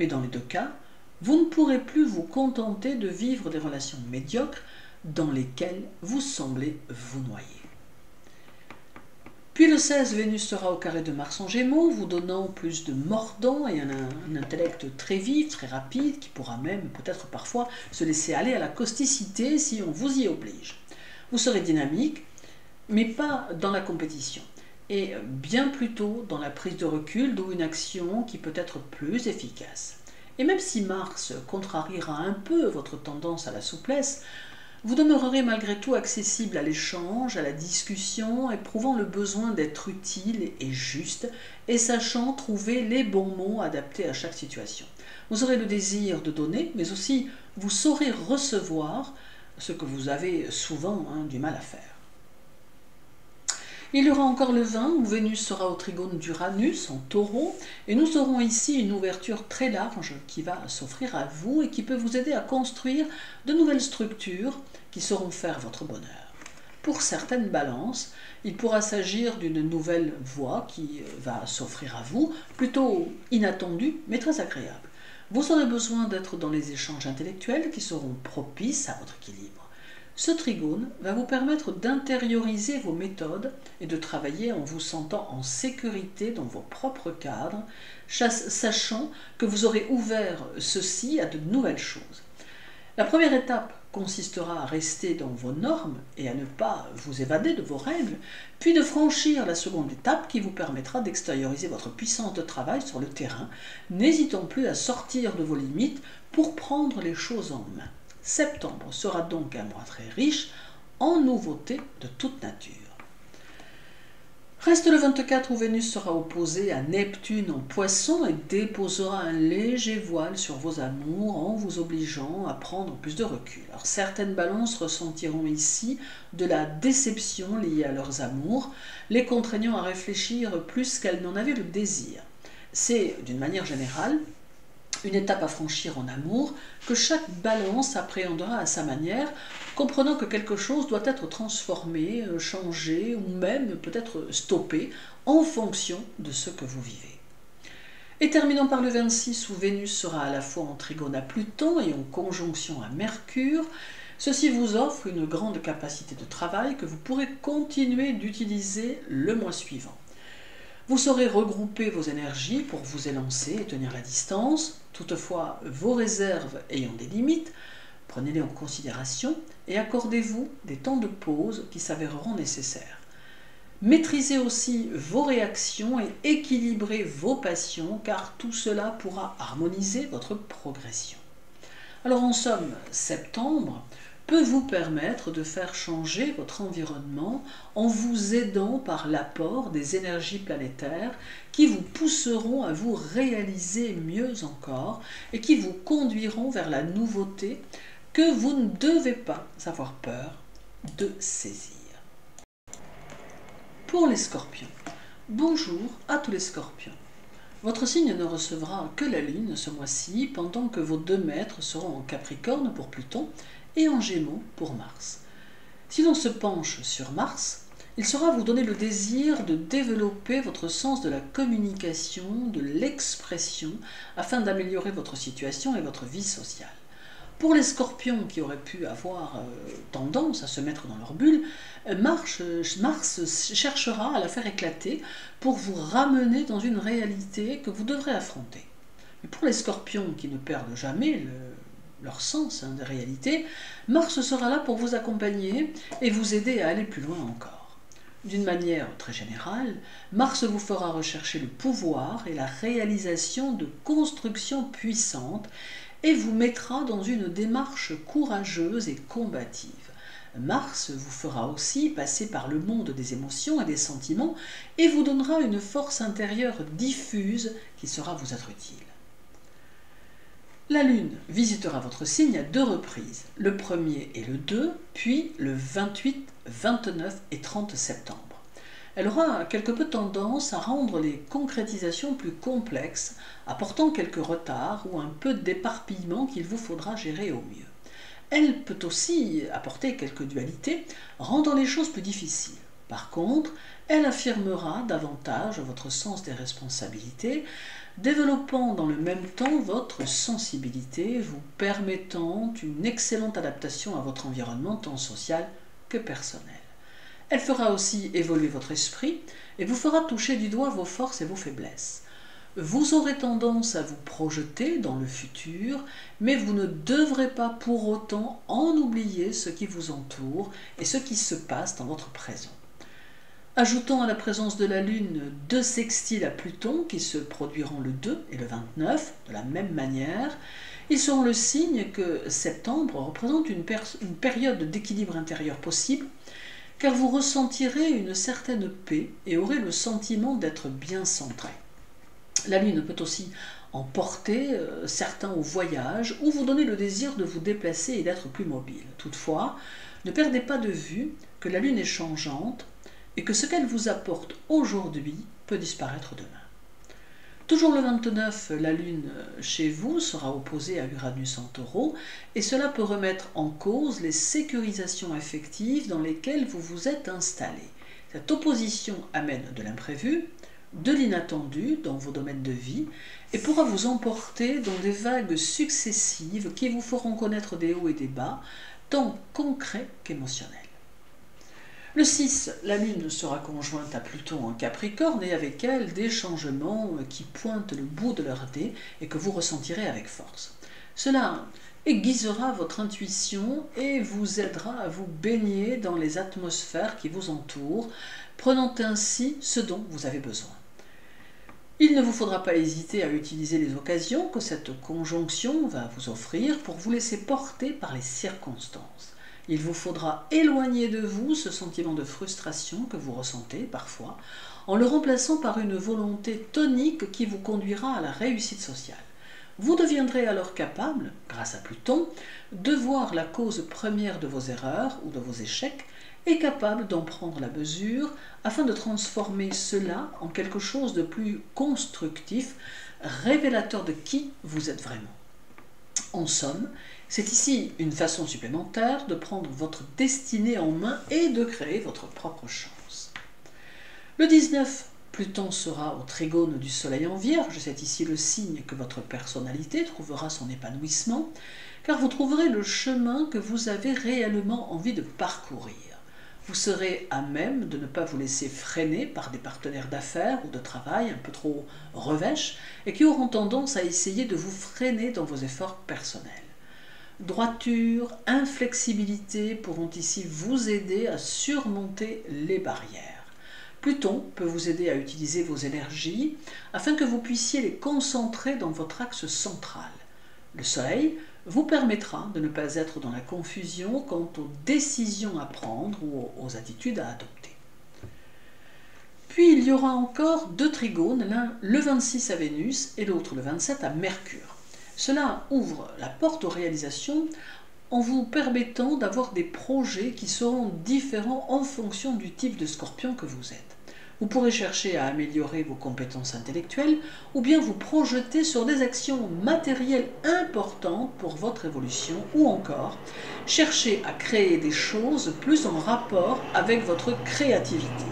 Mais dans les deux cas, vous ne pourrez plus vous contenter de vivre des relations médiocres dans lesquelles vous semblez vous noyer. Puis le 16, Vénus sera au carré de Mars en Gémeaux, vous donnant plus de mordant et un intellect très vif, très rapide, qui pourra même peut-être parfois se laisser aller à la causticité si on vous y oblige. Vous serez dynamique, mais pas dans la compétition, et bien plutôt dans la prise de recul, d'où une action qui peut être plus efficace. Et même si Mars contrariera un peu votre tendance à la souplesse, vous demeurerez malgré tout accessible à l'échange, à la discussion, éprouvant le besoin d'être utile et juste, et sachant trouver les bons mots adaptés à chaque situation. Vous aurez le désir de donner, mais aussi vous saurez recevoir, ce que vous avez souvent du mal à faire. Il y aura encore le 20 où Vénus sera au trigone d'Uranus en Taureau et nous aurons ici une ouverture très large qui va s'offrir à vous et qui peut vous aider à construire de nouvelles structures qui sauront faire votre bonheur. Pour certaines balances, il pourra s'agir d'une nouvelle voie qui va s'offrir à vous, plutôt inattendue mais très agréable. Vous aurez besoin d'être dans les échanges intellectuels qui seront propices à votre équilibre. Ce trigone va vous permettre d'intérioriser vos méthodes et de travailler en vous sentant en sécurité dans vos propres cadres, sachant que vous aurez ouvert ceci à de nouvelles choses. La première étape consistera à rester dans vos normes et à ne pas vous évader de vos règles, puis de franchir la seconde étape qui vous permettra d'extérioriser votre puissance de travail sur le terrain, n'hésitant plus à sortir de vos limites pour prendre les choses en main. Septembre sera donc un mois très riche en nouveautés de toute nature. Reste le 24 où Vénus sera opposée à Neptune en Poisson et déposera un léger voile sur vos amours en vous obligeant à prendre plus de recul. Alors, certaines balances ressentiront ici de la déception liée à leurs amours, les contraignant à réfléchir plus qu'elles n'en avaient le désir. C'est, d'une manière générale, une étape à franchir en amour que chaque balance appréhendera à sa manière, comprenant que quelque chose doit être transformé, changé ou même peut-être stoppé en fonction de ce que vous vivez. Et terminons par le 26 où Vénus sera à la fois en trigone à Pluton et en conjonction à Mercure. Ceci vous offre une grande capacité de travail que vous pourrez continuer d'utiliser le mois suivant. Vous saurez regrouper vos énergies pour vous élancer et tenir la distance. Toutefois, vos réserves ayant des limites, prenez-les en considération et accordez-vous des temps de pause qui s'avéreront nécessaires. Maîtrisez aussi vos réactions et équilibrez vos passions car tout cela pourra harmoniser votre progression. Alors en somme, septembre peut vous permettre de faire changer votre environnement en vous aidant par l'apport des énergies planétaires qui vous pousseront à vous réaliser mieux encore et qui vous conduiront vers la nouveauté que vous ne devez pas avoir peur de saisir. Pour les scorpions, bonjour à tous les scorpions. Votre signe ne recevra que la Lune ce mois-ci pendant que vos 2 maîtres seront en Capricorne pour Pluton et en Gémeaux pour Mars. Si l'on se penche sur Mars, il sera vous donner le désir de développer votre sens de la communication, de l'expression, afin d'améliorer votre situation et votre vie sociale. Pour les scorpions qui auraient pu avoir tendance à se mettre dans leur bulle, Mars cherchera à la faire éclater pour vous ramener dans une réalité que vous devrez affronter. Mais pour les scorpions qui ne perdent jamais leur sens de réalité, Mars sera là pour vous accompagner et vous aider à aller plus loin encore. D'une manière très générale, Mars vous fera rechercher le pouvoir et la réalisation de constructions puissantes et vous mettra dans une démarche courageuse et combative. Mars vous fera aussi passer par le monde des émotions et des sentiments et vous donnera une force intérieure diffuse qui sera vous être utile. La Lune visitera votre signe à 2 reprises, le 1er et le 2, puis le 28, 29 et 30 septembre. Elle aura quelque peu tendance à rendre les concrétisations plus complexes, apportant quelques retards ou un peu d'éparpillement qu'il vous faudra gérer au mieux. Elle peut aussi apporter quelques dualités, rendant les choses plus difficiles. Par contre, elle affirmera davantage votre sens des responsabilités, développant dans le même temps votre sensibilité, vous permettant une excellente adaptation à votre environnement tant social que personnel. Elle fera aussi évoluer votre esprit et vous fera toucher du doigt vos forces et vos faiblesses. Vous aurez tendance à vous projeter dans le futur, mais vous ne devrez pas pour autant en oublier ce qui vous entoure et ce qui se passe dans votre présent. Ajoutons à la présence de la Lune 2 sextiles à Pluton qui se produiront le 2 et le 29 de la même manière. Ils seront le signe que septembre représente une période d'équilibre intérieur possible, car vous ressentirez une certaine paix et aurez le sentiment d'être bien centré. La Lune peut aussi emporter certains au voyage ou vous donner le désir de vous déplacer et d'être plus mobile. Toutefois, ne perdez pas de vue que la Lune est changeante et que ce qu'elle vous apporte aujourd'hui peut disparaître demain. Toujours le 29, la Lune chez vous sera opposée à Uranus en Taureau et cela peut remettre en cause les sécurisations affectives dans lesquelles vous vous êtes installé. Cette opposition amène de l'imprévu, de l'inattendu dans vos domaines de vie et pourra vous emporter dans des vagues successives qui vous feront connaître des hauts et des bas, tant concrets qu'émotionnels. Le 6, la Lune sera conjointe à Pluton en Capricorne et avec elle des changements qui pointent le bout de leur dé et que vous ressentirez avec force. Cela aiguisera votre intuition et vous aidera à vous baigner dans les atmosphères qui vous entourent, prenant ainsi ce dont vous avez besoin. Il ne vous faudra pas hésiter à utiliser les occasions que cette conjonction va vous offrir pour vous laisser porter par les circonstances. Il vous faudra éloigner de vous ce sentiment de frustration que vous ressentez parfois, en le remplaçant par une volonté tonique qui vous conduira à la réussite sociale. Vous deviendrez alors capable, grâce à Pluton, de voir la cause première de vos erreurs ou de vos échecs et capable d'en prendre la mesure afin de transformer cela en quelque chose de plus constructif, révélateur de qui vous êtes vraiment. En somme, c'est ici une façon supplémentaire de prendre votre destinée en main et de créer votre propre chance. Le 19, Pluton sera au trigone du Soleil en Vierge, c'est ici le signe que votre personnalité trouvera son épanouissement, car vous trouverez le chemin que vous avez réellement envie de parcourir. Vous serez à même de ne pas vous laisser freiner par des partenaires d'affaires ou de travail un peu trop revêches et qui auront tendance à essayer de vous freiner dans vos efforts personnels. Droiture, inflexibilité pourront ici vous aider à surmonter les barrières. Pluton peut vous aider à utiliser vos énergies afin que vous puissiez les concentrer dans votre axe central. Le Soleil vous permettra de ne pas être dans la confusion quant aux décisions à prendre ou aux attitudes à adopter. Puis il y aura encore 2 trigones, l'un le 26 à Vénus et l'autre le 27 à Mercure. Cela ouvre la porte aux réalisations en vous permettant d'avoir des projets qui seront différents en fonction du type de scorpion que vous êtes. Vous pourrez chercher à améliorer vos compétences intellectuelles ou bien vous projeter sur des actions matérielles importantes pour votre évolution ou encore chercher à créer des choses plus en rapport avec votre créativité.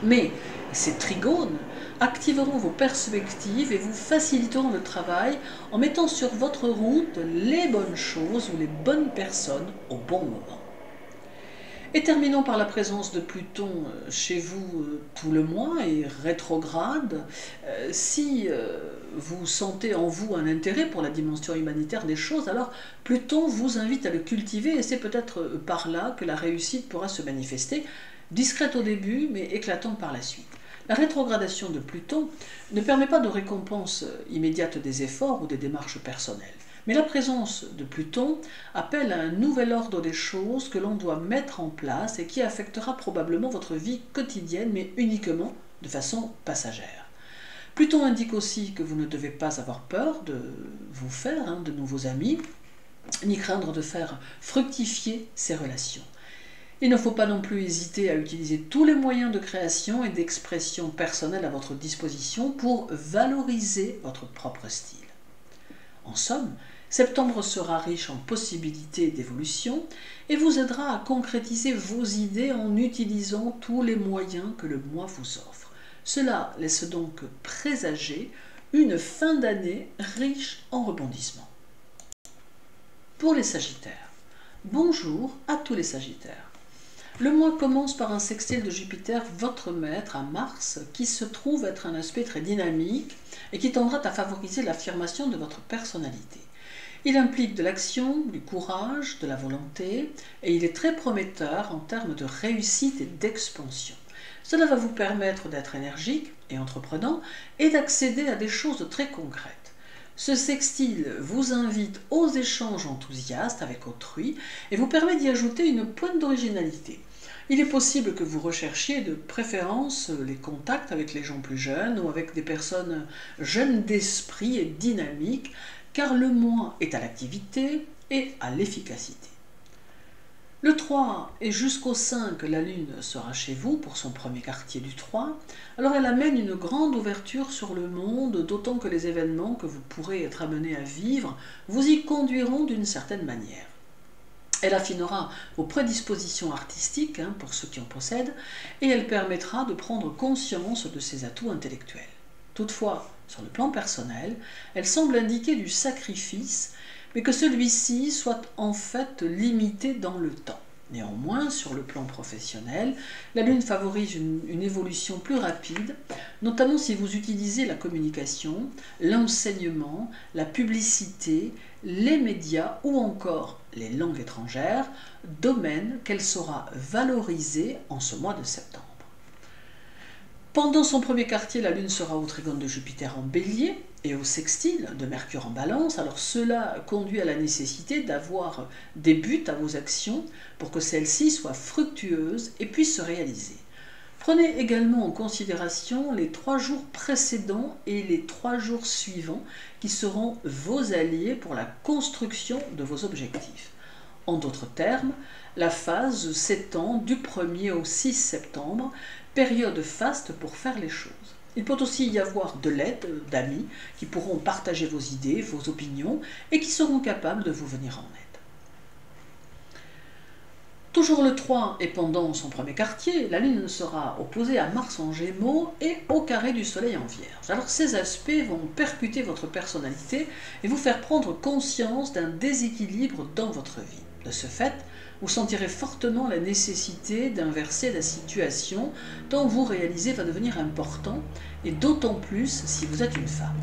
Mais ces trigones activeront vos perspectives et vous faciliteront le travail en mettant sur votre route les bonnes choses ou les bonnes personnes au bon moment. Et terminons par la présence de Pluton chez vous tout le mois et rétrograde. Si vous sentez en vous un intérêt pour la dimension humanitaire des choses, alors Pluton vous invite à le cultiver et c'est peut-être par là que la réussite pourra se manifester. discrète au début mais éclatante par la suite. La rétrogradation de Pluton ne permet pas de récompense immédiate des efforts ou des démarches personnelles. Mais la présence de Pluton appelle à un nouvel ordre des choses que l'on doit mettre en place et qui affectera probablement votre vie quotidienne, mais uniquement de façon passagère. Pluton indique aussi que vous ne devez pas avoir peur de vous faire de nouveaux amis, ni craindre de faire fructifier ces relations. Il ne faut pas non plus hésiter à utiliser tous les moyens de création et d'expression personnelle à votre disposition pour valoriser votre propre style. En somme, septembre sera riche en possibilités d'évolution et vous aidera à concrétiser vos idées en utilisant tous les moyens que le mois vous offre. Cela laisse donc présager une fin d'année riche en rebondissements. Pour les Sagittaires, bonjour à tous les Sagittaires. Le mois commence par un sextile de Jupiter, votre maître, à Mars, qui se trouve être un aspect très dynamique et qui tendra à favoriser l'affirmation de votre personnalité. Il implique de l'action, du courage, de la volonté, et il est très prometteur en termes de réussite et d'expansion. Cela va vous permettre d'être énergique et entreprenant et d'accéder à des choses très concrètes. Ce sextile vous invite aux échanges enthousiastes avec autrui et vous permet d'y ajouter une pointe d'originalité. Il est possible que vous recherchiez de préférence les contacts avec les gens plus jeunes ou avec des personnes jeunes d'esprit et dynamiques, car le mois est à l'activité et à l'efficacité. Le 3 et jusqu'au 5, la Lune sera chez vous pour son premier quartier du 3. Alors elle amène une grande ouverture sur le monde, d'autant que les événements que vous pourrez être amenés à vivre vous y conduiront d'une certaine manière. Elle affinera vos prédispositions artistiques, pour ceux qui en possèdent, et elle permettra de prendre conscience de ses atouts intellectuels. Toutefois, sur le plan personnel, elle semble indiquer du sacrifice, mais que celui-ci soit en fait limité dans le temps. Néanmoins, sur le plan professionnel, la Lune favorise une évolution plus rapide, notamment si vous utilisez la communication, l'enseignement, la publicité, les médias ou encore les langues étrangères, domaine qu'elle saura valoriser en ce mois de septembre. Pendant son premier quartier, la Lune sera au trigone de Jupiter en Bélier et au sextile de Mercure en Balance. Alors cela conduit à la nécessité d'avoir des buts à vos actions pour que celles-ci soient fructueuses et puissent se réaliser. Prenez également en considération les 3 jours précédents et les 3 jours suivants qui seront vos alliés pour la construction de vos objectifs. En d'autres termes, la phase s'étend du 1er au 6 septembre, période faste pour faire les choses. Il peut aussi y avoir de l'aide d'amis qui pourront partager vos idées, vos opinions et qui seront capables de vous venir en aide. Toujours le 3 et pendant son premier quartier, la Lune sera opposée à Mars en Gémeaux et au carré du Soleil en Vierge. Alors ces aspects vont percuter votre personnalité et vous faire prendre conscience d'un déséquilibre dans votre vie. De ce fait, vous sentirez fortement la nécessité d'inverser la situation tant vous réalisez va devenir important, et d'autant plus si vous êtes une femme.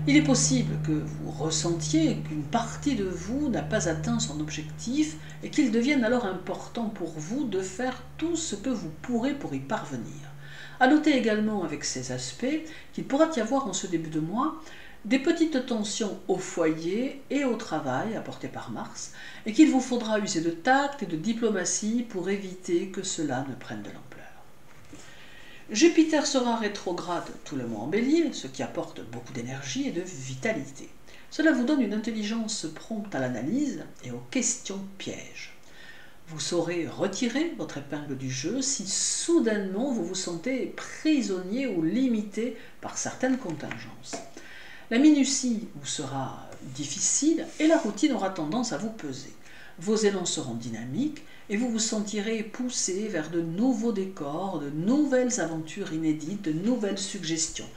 Il est possible que vous ressentiez qu'une partie de vous n'a pas atteint son objectif et qu'il devienne alors important pour vous de faire tout ce que vous pourrez pour y parvenir. À noter également avec ces aspects qu'il pourra y avoir en ce début de mois des petites tensions au foyer et au travail apportées par Mars et qu'il vous faudra user de tact et de diplomatie pour éviter que cela ne prenne de l'ampleur. Jupiter sera rétrograde tout le mois en Bélier, ce qui apporte beaucoup d'énergie et de vitalité. Cela vous donne une intelligence prompte à l'analyse et aux questions pièges. Vous saurez retirer votre épingle du jeu si soudainement vous vous sentez prisonnier ou limité par certaines contingences. La minutie vous sera difficile et la routine aura tendance à vous peser. Vos élans seront dynamiques et vous vous sentirez poussé vers de nouveaux décors, de nouvelles aventures inédites, de nouvelles suggestions.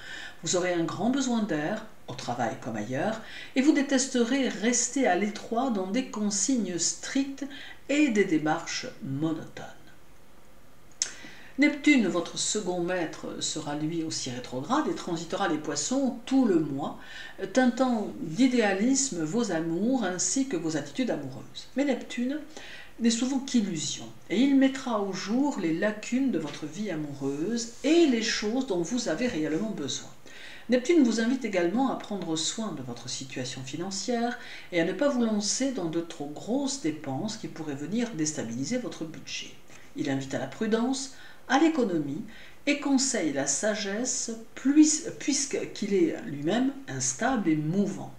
Vous aurez un grand besoin d'air, au travail comme ailleurs, et vous détesterez rester à l'étroit dans des consignes strictes et des démarches monotones. Neptune, votre second maître, sera lui aussi rétrograde et transitera les Poissons tout le mois, teintant d'idéalisme vos amours ainsi que vos attitudes amoureuses. Mais Neptune n'est souvent qu'illusion, et il mettra au jour les lacunes de votre vie amoureuse et les choses dont vous avez réellement besoin. Neptune vous invite également à prendre soin de votre situation financière et à ne pas vous lancer dans de trop grosses dépenses qui pourraient venir déstabiliser votre budget. Il invite à la prudence, à l'économie et conseille la sagesse puisqu'il est lui-même instable et mouvant.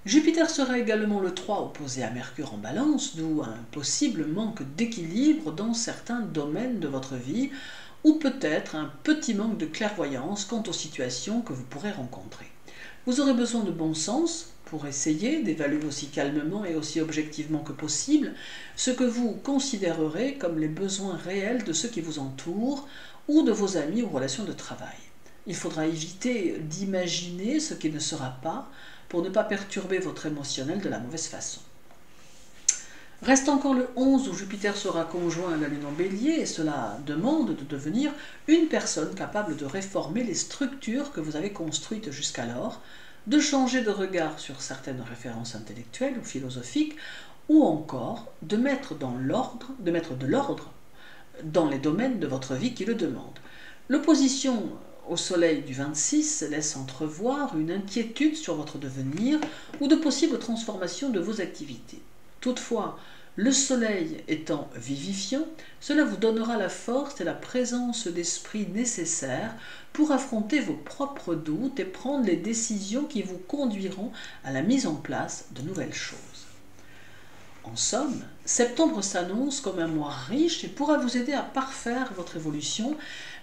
Jupiter sera également le 3 opposé à Mercure en Balance, d'où un possible manque d'équilibre dans certains domaines de votre vie, ou peut-être un petit manque de clairvoyance quant aux situations que vous pourrez rencontrer. Vous aurez besoin de bon sens pour essayer d'évaluer aussi calmement et aussi objectivement que possible ce que vous considérerez comme les besoins réels de ceux qui vous entourent ou de vos amis ou relations de travail. Il faudra éviter d'imaginer ce qui ne sera pas pour ne pas perturber votre émotionnel de la mauvaise façon. Reste encore le 11 où Jupiter sera conjoint à la Lune en Bélier et cela demande de devenir une personne capable de réformer les structures que vous avez construites jusqu'alors, de changer de regard sur certaines références intellectuelles ou philosophiques, ou encore de mettre de l'ordre dans les domaines de votre vie qui le demandent. L'opposition au Soleil du 26 laisse entrevoir une inquiétude sur votre devenir ou de possibles transformations de vos activités. Toutefois, le Soleil étant vivifiant, cela vous donnera la force et la présence d'esprit nécessaires pour affronter vos propres doutes et prendre les décisions qui vous conduiront à la mise en place de nouvelles choses. En somme, septembre s'annonce comme un mois riche et pourra vous aider à parfaire votre évolution,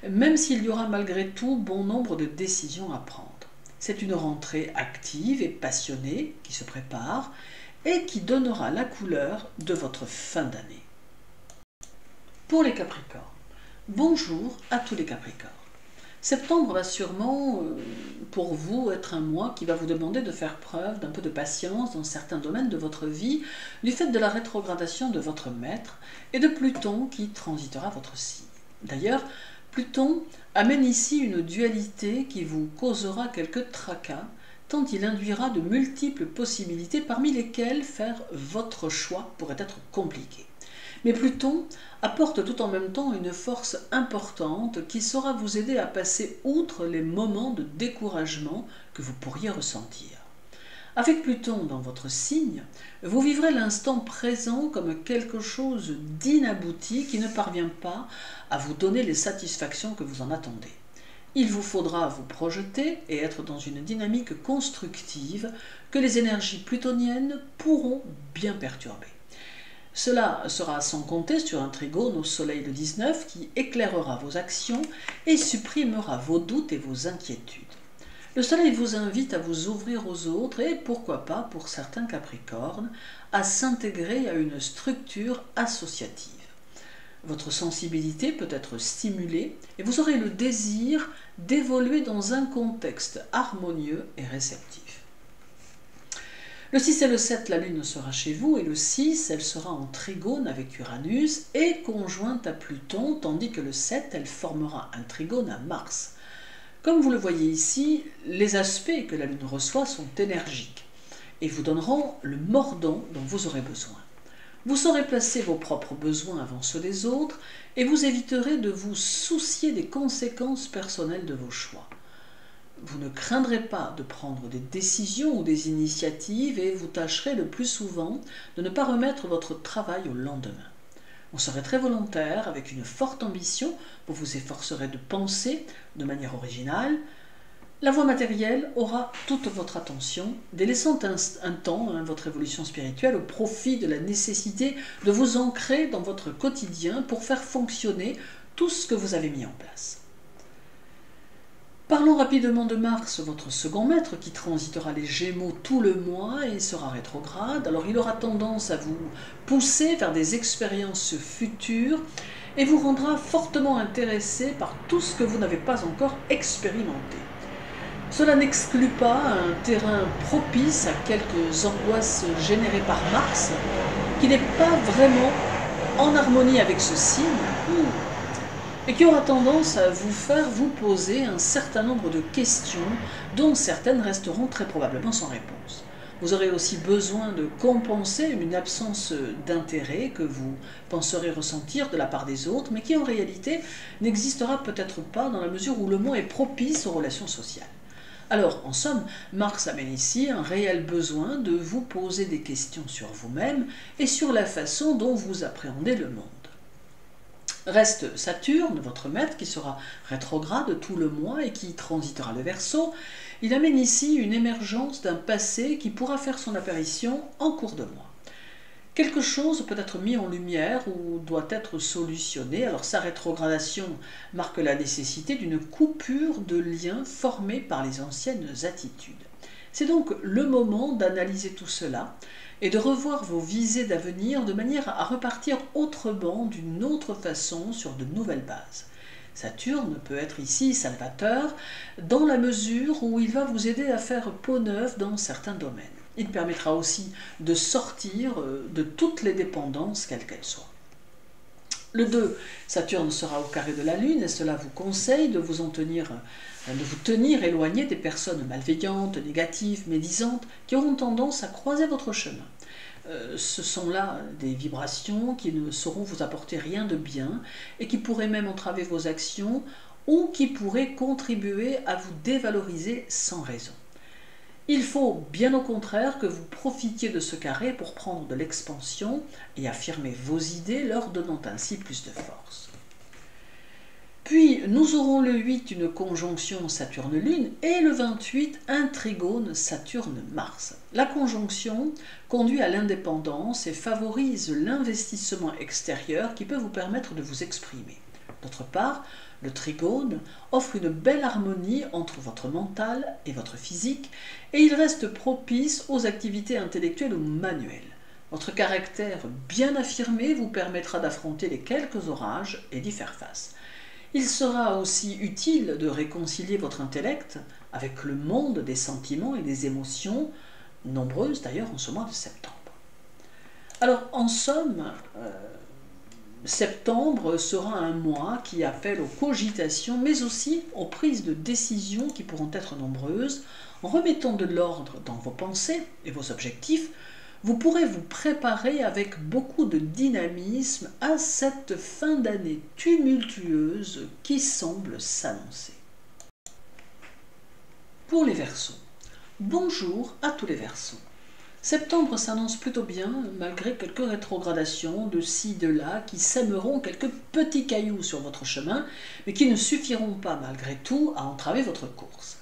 même s'il y aura malgré tout bon nombre de décisions à prendre. C'est une rentrée active et passionnée qui se prépare et qui donnera la couleur de votre fin d'année. Pour les Capricornes, bonjour à tous les Capricornes. Septembre va sûrement, pour vous, être un mois qui va vous demander de faire preuve d'un peu de patience dans certains domaines de votre vie, du fait de la rétrogradation de votre maître et de Pluton qui transitera votre signe. D'ailleurs, Pluton amène ici une dualité qui vous causera quelques tracas, tant il induira de multiples possibilités parmi lesquelles faire votre choix pourrait être compliqué. Mais Pluton apporte tout en même temps une force importante qui saura vous aider à passer outre les moments de découragement que vous pourriez ressentir. Avec Pluton dans votre signe, vous vivrez l'instant présent comme quelque chose d'inabouti qui ne parvient pas à vous donner les satisfactions que vous en attendez. Il vous faudra vous projeter et être dans une dynamique constructive que les énergies plutoniennes pourront bien perturber. Cela sera sans compter sur un trigone au Soleil le 19 qui éclairera vos actions et supprimera vos doutes et vos inquiétudes. Le Soleil vous invite à vous ouvrir aux autres et, pourquoi pas, pour certains Capricornes, à s'intégrer à une structure associative. Votre sensibilité peut être stimulée et vous aurez le désir d'évoluer dans un contexte harmonieux et réceptif. Le 6 et le 7, la Lune sera chez vous et le 6, elle sera en trigone avec Uranus et conjointe à Pluton, tandis que le 7, elle formera un trigone à Mars. Comme vous le voyez ici, les aspects que la Lune reçoit sont énergiques et vous donneront le mordant dont vous aurez besoin. Vous saurez placer vos propres besoins avant ceux des autres et vous éviterez de vous soucier des conséquences personnelles de vos choix. Vous ne craindrez pas de prendre des décisions ou des initiatives et vous tâcherez le plus souvent de ne pas remettre votre travail au lendemain. Vous serez très volontaire, avec une forte ambition, vous vous efforcerez de penser de manière originale. La voie matérielle aura toute votre attention, délaissant un temps votre évolution spirituelle au profit de la nécessité de vous ancrer dans votre quotidien pour faire fonctionner tout ce que vous avez mis en place. Parlons rapidement de Mars, votre second maître, qui transitera les Gémeaux tout le mois et sera rétrograde. Alors il aura tendance à vous pousser vers des expériences futures et vous rendra fortement intéressé par tout ce que vous n'avez pas encore expérimenté. Cela n'exclut pas un terrain propice à quelques angoisses générées par Mars, qui n'est pas vraiment en harmonie avec ce signe, et qui aura tendance à vous faire vous poser un certain nombre de questions dont certaines resteront très probablement sans réponse. Vous aurez aussi besoin de compenser une absence d'intérêt que vous penserez ressentir de la part des autres, mais qui en réalité n'existera peut-être pas dans la mesure où le mois est propice aux relations sociales. Alors, en somme, Mars amène ici un réel besoin de vous poser des questions sur vous-même et sur la façon dont vous appréhendez le monde. Reste Saturne, votre maître, qui sera rétrograde tout le mois et qui transitera le Verseau. Il amène ici une émergence d'un passé qui pourra faire son apparition en cours de mois. Quelque chose peut être mis en lumière ou doit être solutionné, alors sa rétrogradation marque la nécessité d'une coupure de liens formés par les anciennes attitudes. C'est donc le moment d'analyser tout cela et de revoir vos visées d'avenir de manière à repartir autrement, d'une autre façon, sur de nouvelles bases. Saturne peut être ici salvateur dans la mesure où il va vous aider à faire peau neuve dans certains domaines. Il permettra aussi de sortir de toutes les dépendances, quelles qu'elles soient. Le 2, Saturne sera au carré de la Lune et cela vous conseille de vous tenir éloigné des personnes malveillantes, négatives, médisantes, qui auront tendance à croiser votre chemin. Ce sont là des vibrations qui ne sauront vous apporter rien de bien et qui pourraient même entraver vos actions ou qui pourraient contribuer à vous dévaloriser sans raison. Il faut bien au contraire que vous profitiez de ce carré pour prendre de l'expansion et affirmer vos idées, leur donnant ainsi plus de force. Puis nous aurons le 8 une conjonction Saturne-Lune et le 28 un trigone Saturne-Mars. La conjonction conduit à l'indépendance et favorise l'investissement extérieur qui peut vous permettre de vous exprimer. D'autre part, le trigone offre une belle harmonie entre votre mental et votre physique et il reste propice aux activités intellectuelles ou manuelles. Votre caractère bien affirmé vous permettra d'affronter les quelques orages et d'y faire face. Il sera aussi utile de réconcilier votre intellect avec le monde des sentiments et des émotions, nombreuses d'ailleurs en ce mois de septembre. Alors en somme, septembre sera un mois qui appelle aux cogitations, mais aussi aux prises de décisions qui pourront être nombreuses. En remettant de l'ordre dans vos pensées et vos objectifs, vous pourrez vous préparer avec beaucoup de dynamisme à cette fin d'année tumultueuse qui semble s'annoncer. Pour les Verseaux, bonjour à tous les Verseaux. Septembre s'annonce plutôt bien, malgré quelques rétrogradations de ci, de là, qui sèmeront quelques petits cailloux sur votre chemin, mais qui ne suffiront pas malgré tout à entraver votre course.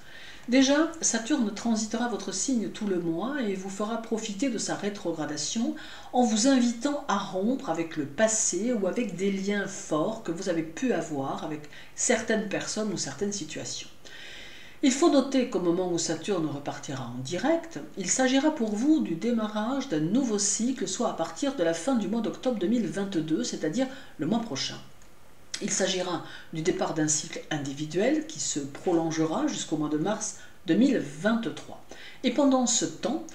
Déjà, Saturne transitera votre signe tout le mois et vous fera profiter de sa rétrogradation en vous invitant à rompre avec le passé ou avec des liens forts que vous avez pu avoir avec certaines personnes ou certaines situations. Il faut noter qu'au moment où Saturne repartira en direct, il s'agira pour vous du démarrage d'un nouveau cycle, soit à partir de la fin du mois d'octobre 2022, c'est-à-dire le mois prochain. Il s'agira du départ d'un cycle individuel qui se prolongera jusqu'au mois de mars 2023. Et pendant ce temps,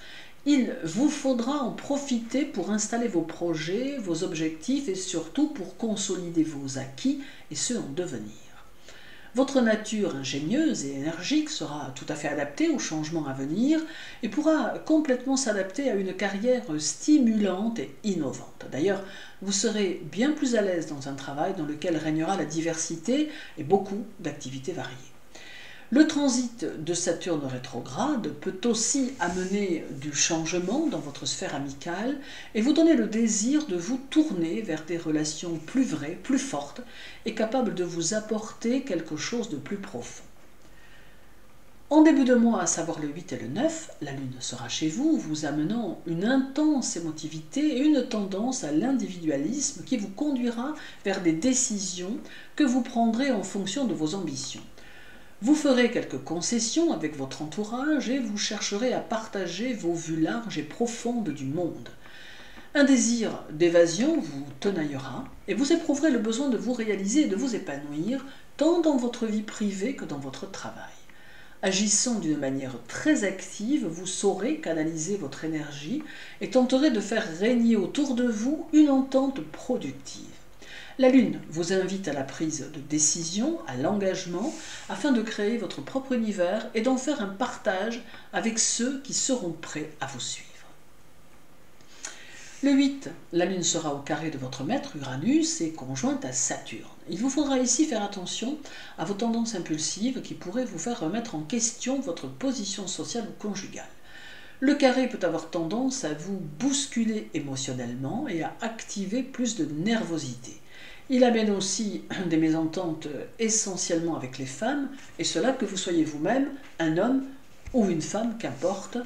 il vous faudra en profiter pour installer vos projets, vos objectifs et surtout pour consolider vos acquis et ceux en devenir. Votre nature ingénieuse et énergique sera tout à fait adaptée aux changements à venir et pourra complètement s'adapter à une carrière stimulante et innovante. D'ailleurs, vous serez bien plus à l'aise dans un travail dans lequel régnera la diversité et beaucoup d'activités variées. Le transit de Saturne rétrograde peut aussi amener du changement dans votre sphère amicale et vous donner le désir de vous tourner vers des relations plus vraies, plus fortes et capables de vous apporter quelque chose de plus profond. En début de mois, à savoir le 8 et le 9, la Lune sera chez vous, vous amenant une intense émotivité et une tendance à l'individualisme qui vous conduira vers des décisions que vous prendrez en fonction de vos ambitions. Vous ferez quelques concessions avec votre entourage et vous chercherez à partager vos vues larges et profondes du monde. Un désir d'évasion vous tenaillera et vous éprouverez le besoin de vous réaliser et de vous épanouir tant dans votre vie privée que dans votre travail. Agissant d'une manière très active, vous saurez canaliser votre énergie et tenterez de faire régner autour de vous une entente productive. La Lune vous invite à la prise de décision, à l'engagement, afin de créer votre propre univers et d'en faire un partage avec ceux qui seront prêts à vous suivre. Le 8, la Lune sera au carré de votre maître Uranus et conjointe à Saturne. Il vous faudra ici faire attention à vos tendances impulsives qui pourraient vous faire remettre en question votre position sociale ou conjugale. Le carré peut avoir tendance à vous bousculer émotionnellement et à activer plus de nervosité. Il amène aussi des mésententes essentiellement avec les femmes, et cela que vous soyez vous-même un homme ou une femme, qu'importe,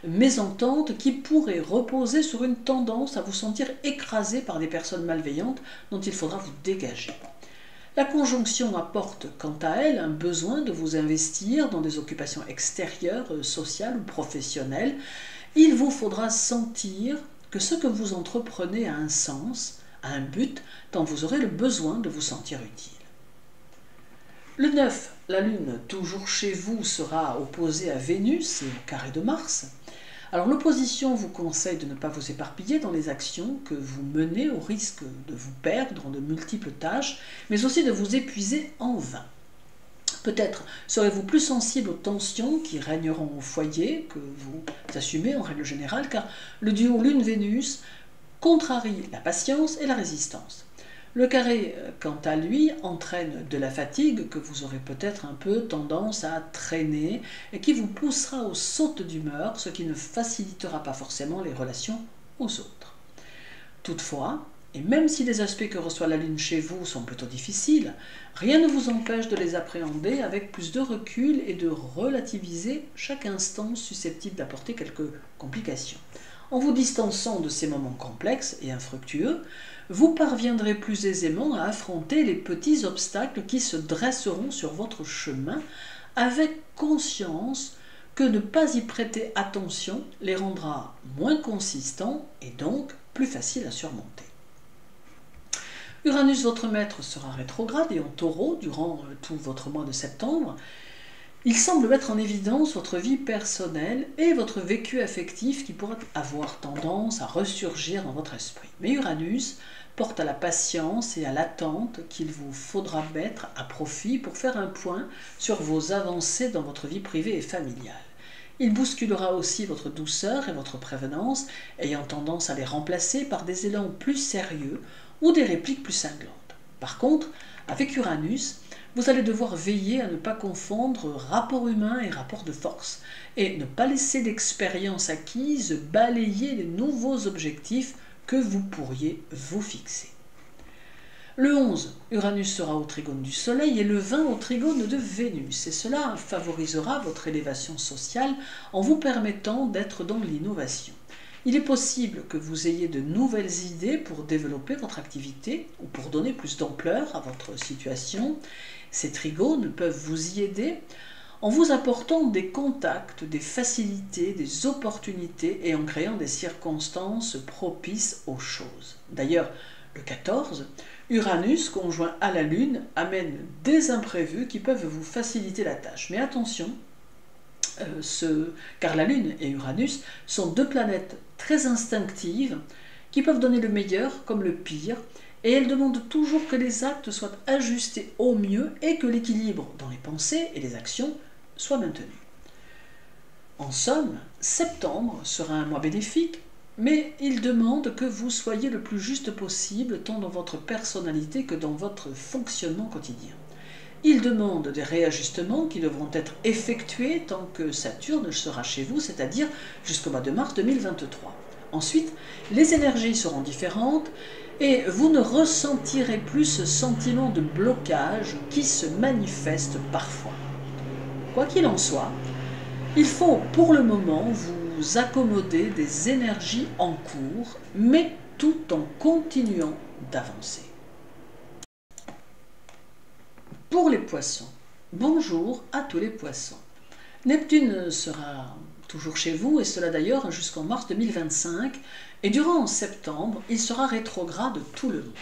mésententes qui pourraient reposer sur une tendance à vous sentir écrasé par des personnes malveillantes dont il faudra vous dégager. La conjonction apporte quant à elle un besoin de vous investir dans des occupations extérieures, sociales ou professionnelles. Il vous faudra sentir que ce que vous entreprenez a un sens, a un but, tant vous aurez le besoin de vous sentir utile. Le 9, la Lune, toujours chez vous, sera opposée à Vénus et au carré de Mars. Alors l'opposition vous conseille de ne pas vous éparpiller dans les actions que vous menez au risque de vous perdre en de multiples tâches, mais aussi de vous épuiser en vain. Peut-être serez-vous plus sensible aux tensions qui régneront au foyer que vous assumez en règle générale, car le duo Lune-Vénus contrarie la patience et la résistance. Le carré, quant à lui, entraîne de la fatigue que vous aurez peut-être un peu tendance à traîner et qui vous poussera aux sautes d'humeur, ce qui ne facilitera pas forcément les relations aux autres. Toutefois, et même si les aspects que reçoit la Lune chez vous sont plutôt difficiles, rien ne vous empêche de les appréhender avec plus de recul et de relativiser chaque instant susceptible d'apporter quelques complications. En vous distançant de ces moments complexes et infructueux, vous parviendrez plus aisément à affronter les petits obstacles qui se dresseront sur votre chemin avec conscience que ne pas y prêter attention les rendra moins consistants et donc plus faciles à surmonter. Uranus, votre maître, sera rétrograde et en taureau durant tout votre mois de septembre. Il semble mettre en évidence votre vie personnelle et votre vécu affectif qui pourra avoir tendance à ressurgir dans votre esprit. Mais Uranus porte à la patience et à l'attente qu'il vous faudra mettre à profit pour faire un point sur vos avancées dans votre vie privée et familiale. Il bousculera aussi votre douceur et votre prévenance, ayant tendance à les remplacer par des élans plus sérieux ou des répliques plus cinglantes. Par contre, avec Uranus, vous allez devoir veiller à ne pas confondre rapport humain et rapport de force, et ne pas laisser l'expérience acquise balayer les nouveaux objectifs que vous pourriez vous fixer. Le 11, Uranus sera au trigone du Soleil et le 20 au trigone de Vénus, et cela favorisera votre élévation sociale en vous permettant d'être dans l'innovation. Il est possible que vous ayez de nouvelles idées pour développer votre activité ou pour donner plus d'ampleur à votre situation. Ces trigones peuvent vous y aider en vous apportant des contacts, des facilités, des opportunités et en créant des circonstances propices aux choses. D'ailleurs, le 14, Uranus conjoint à la Lune amène des imprévus qui peuvent vous faciliter la tâche. Mais attention, car la Lune et Uranus sont deux planètes très instinctives qui peuvent donner le meilleur comme le pire, et elles demandent toujours que les actes soient ajustés au mieux et que l'équilibre dans les pensées et les actions soit maintenu. En somme, septembre sera un mois bénéfique, mais il demande que vous soyez le plus juste possible tant dans votre personnalité que dans votre fonctionnement quotidien. Il demande des réajustements qui devront être effectués tant que Saturne sera chez vous, c'est-à-dire jusqu'au mois de mars 2023. Ensuite, les énergies seront différentes et vous ne ressentirez plus ce sentiment de blocage qui se manifeste parfois. Quoi qu'il en soit, il faut pour le moment vous accommoder des énergies en cours, mais tout en continuant d'avancer. Pour les poissons, bonjour à tous les poissons. Neptune sera toujours chez vous, et cela d'ailleurs jusqu'en mars 2025, et durant septembre, il sera rétrograde tout le mois.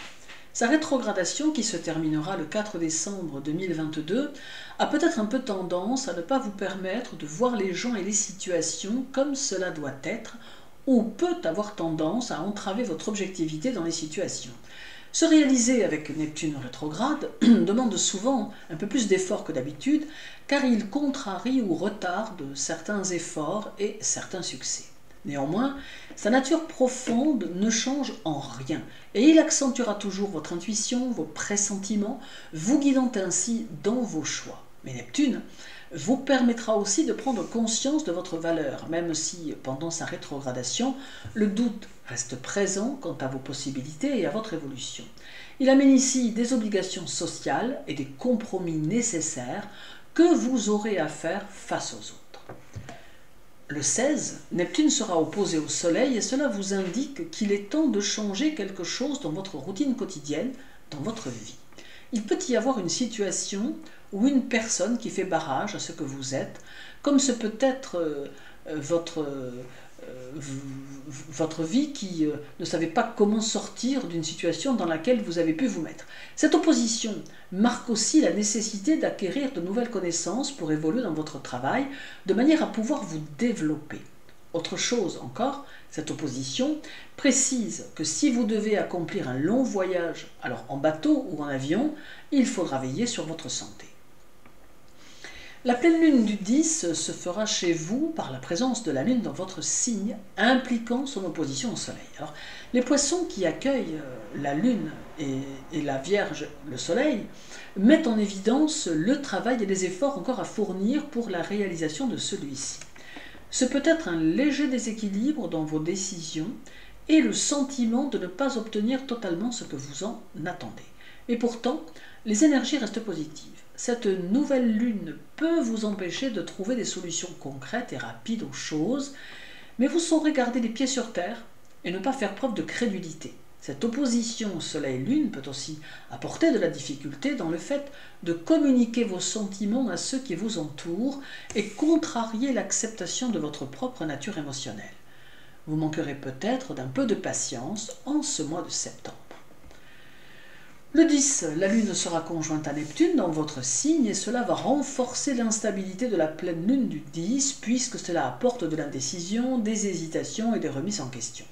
Sa rétrogradation, qui se terminera le 4 décembre 2022, a peut-être un peu tendance à ne pas vous permettre de voir les gens et les situations comme cela doit être, ou peut avoir tendance à entraver votre objectivité dans les situations. Se réaliser avec Neptune rétrograde demande souvent un peu plus d'efforts que d'habitude, car il contrarie ou retarde certains efforts et certains succès. Néanmoins, sa nature profonde ne change en rien, et il accentuera toujours votre intuition, vos pressentiments, vous guidant ainsi dans vos choix. Mais Neptune vous permettra aussi de prendre conscience de votre valeur, même si, pendant sa rétrogradation, le doute reste présent quant à vos possibilités et à votre évolution. Il amène ici des obligations sociales et des compromis nécessaires que vous aurez à faire face aux autres. Le 16, Neptune sera opposé au Soleil et cela vous indique qu'il est temps de changer quelque chose dans votre routine quotidienne, dans votre vie. Il peut y avoir une situation ou une personne qui fait barrage à ce que vous êtes, comme ce peut être votre vie qui ne savait pas comment sortir d'une situation dans laquelle vous avez pu vous mettre. Cette opposition marque aussi la nécessité d'acquérir de nouvelles connaissances pour évoluer dans votre travail, de manière à pouvoir vous développer. Autre chose encore, cette opposition précise que si vous devez accomplir un long voyage, alors en bateau ou en avion, il faudra veiller sur votre santé. La pleine lune du 10 se fera chez vous par la présence de la lune dans votre signe, impliquant son opposition au soleil. Alors, les poissons qui accueillent la lune et la Vierge, le soleil, mettent en évidence le travail et les efforts encore à fournir pour la réalisation de celui-ci. Ce peut être un léger déséquilibre dans vos décisions et le sentiment de ne pas obtenir totalement ce que vous en attendez. Et pourtant, les énergies restent positives. Cette nouvelle lune peut vous empêcher de trouver des solutions concrètes et rapides aux choses, mais vous saurez garder les pieds sur terre et ne pas faire preuve de crédulité. Cette opposition Soleil-Lune peut aussi apporter de la difficulté dans le fait de communiquer vos sentiments à ceux qui vous entourent et contrarier l'acceptation de votre propre nature émotionnelle. Vous manquerez peut-être d'un peu de patience en ce mois de septembre. Le 10, la Lune sera conjointe à Neptune dans votre signe et cela va renforcer l'instabilité de la pleine Lune du 10 puisque cela apporte de l'indécision, des hésitations et des remises en question.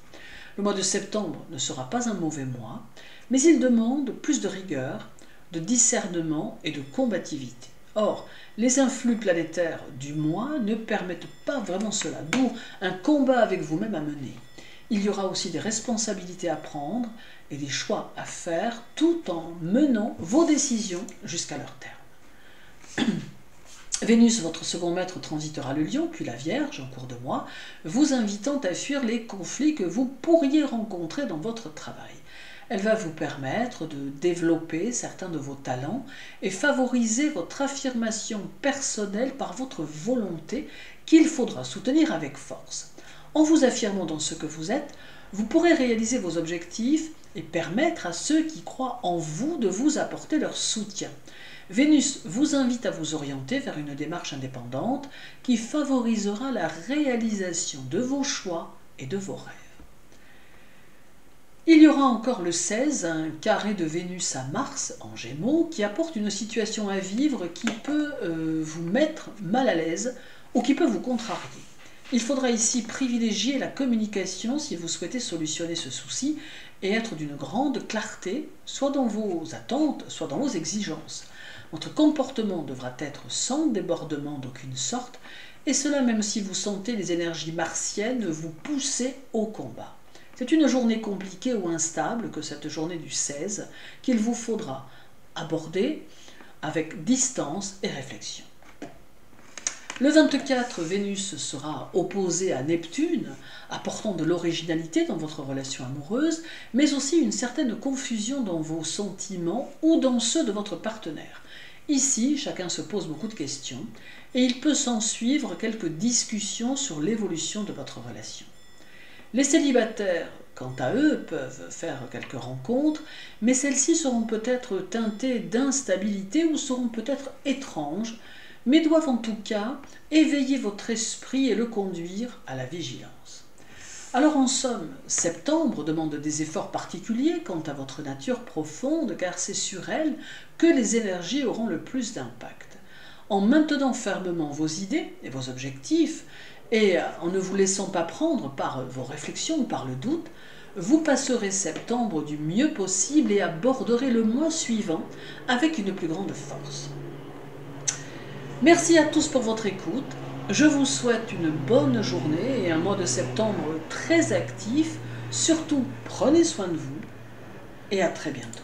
Le mois de septembre ne sera pas un mauvais mois, mais il demande plus de rigueur, de discernement et de combativité. Or, les influx planétaires du mois ne permettent pas vraiment cela, d'où un combat avec vous-même à mener. Il y aura aussi des responsabilités à prendre et des choix à faire tout en menant vos décisions jusqu'à leur terme. Vénus, votre second maître, transitera le Lion, puis la Vierge en cours de mois, vous invitant à fuir les conflits que vous pourriez rencontrer dans votre travail. Elle va vous permettre de développer certains de vos talents et favoriser votre affirmation personnelle par votre volonté qu'il faudra soutenir avec force. En vous affirmant dans ce que vous êtes, vous pourrez réaliser vos objectifs et permettre à ceux qui croient en vous de vous apporter leur soutien. Vénus vous invite à vous orienter vers une démarche indépendante qui favorisera la réalisation de vos choix et de vos rêves. Il y aura encore le 16, un carré de Vénus à Mars en Gémeaux qui apporte une situation à vivre qui peut vous mettre mal à l'aise ou qui peut vous contrarier. Il faudra ici privilégier la communication si vous souhaitez solutionner ce souci et être d'une grande clarté, soit dans vos attentes, soit dans vos exigences. Votre comportement devra être sans débordement d'aucune sorte, et cela même si vous sentez les énergies martiennes vous pousser au combat. C'est une journée compliquée ou instable que cette journée du 16 qu'il vous faudra aborder avec distance et réflexion. Le 24, Vénus sera opposée à Neptune, apportant de l'originalité dans votre relation amoureuse, mais aussi une certaine confusion dans vos sentiments ou dans ceux de votre partenaire. Ici, chacun se pose beaucoup de questions et il peut s'en suivre quelques discussions sur l'évolution de votre relation. Les célibataires, quant à eux, peuvent faire quelques rencontres, mais celles-ci seront peut-être teintées d'instabilité ou seront peut-être étranges, mais doivent en tout cas éveiller votre esprit et le conduire à la vigilance. Alors en somme, septembre demande des efforts particuliers quant à votre nature profonde, car c'est sur elle que les énergies auront le plus d'impact. En maintenant fermement vos idées et vos objectifs, et en ne vous laissant pas prendre par vos réflexions ou par le doute, vous passerez septembre du mieux possible et aborderez le mois suivant avec une plus grande force. Merci à tous pour votre écoute. Je vous souhaite une bonne journée et un mois de septembre très actif. Surtout, prenez soin de vous et à très bientôt.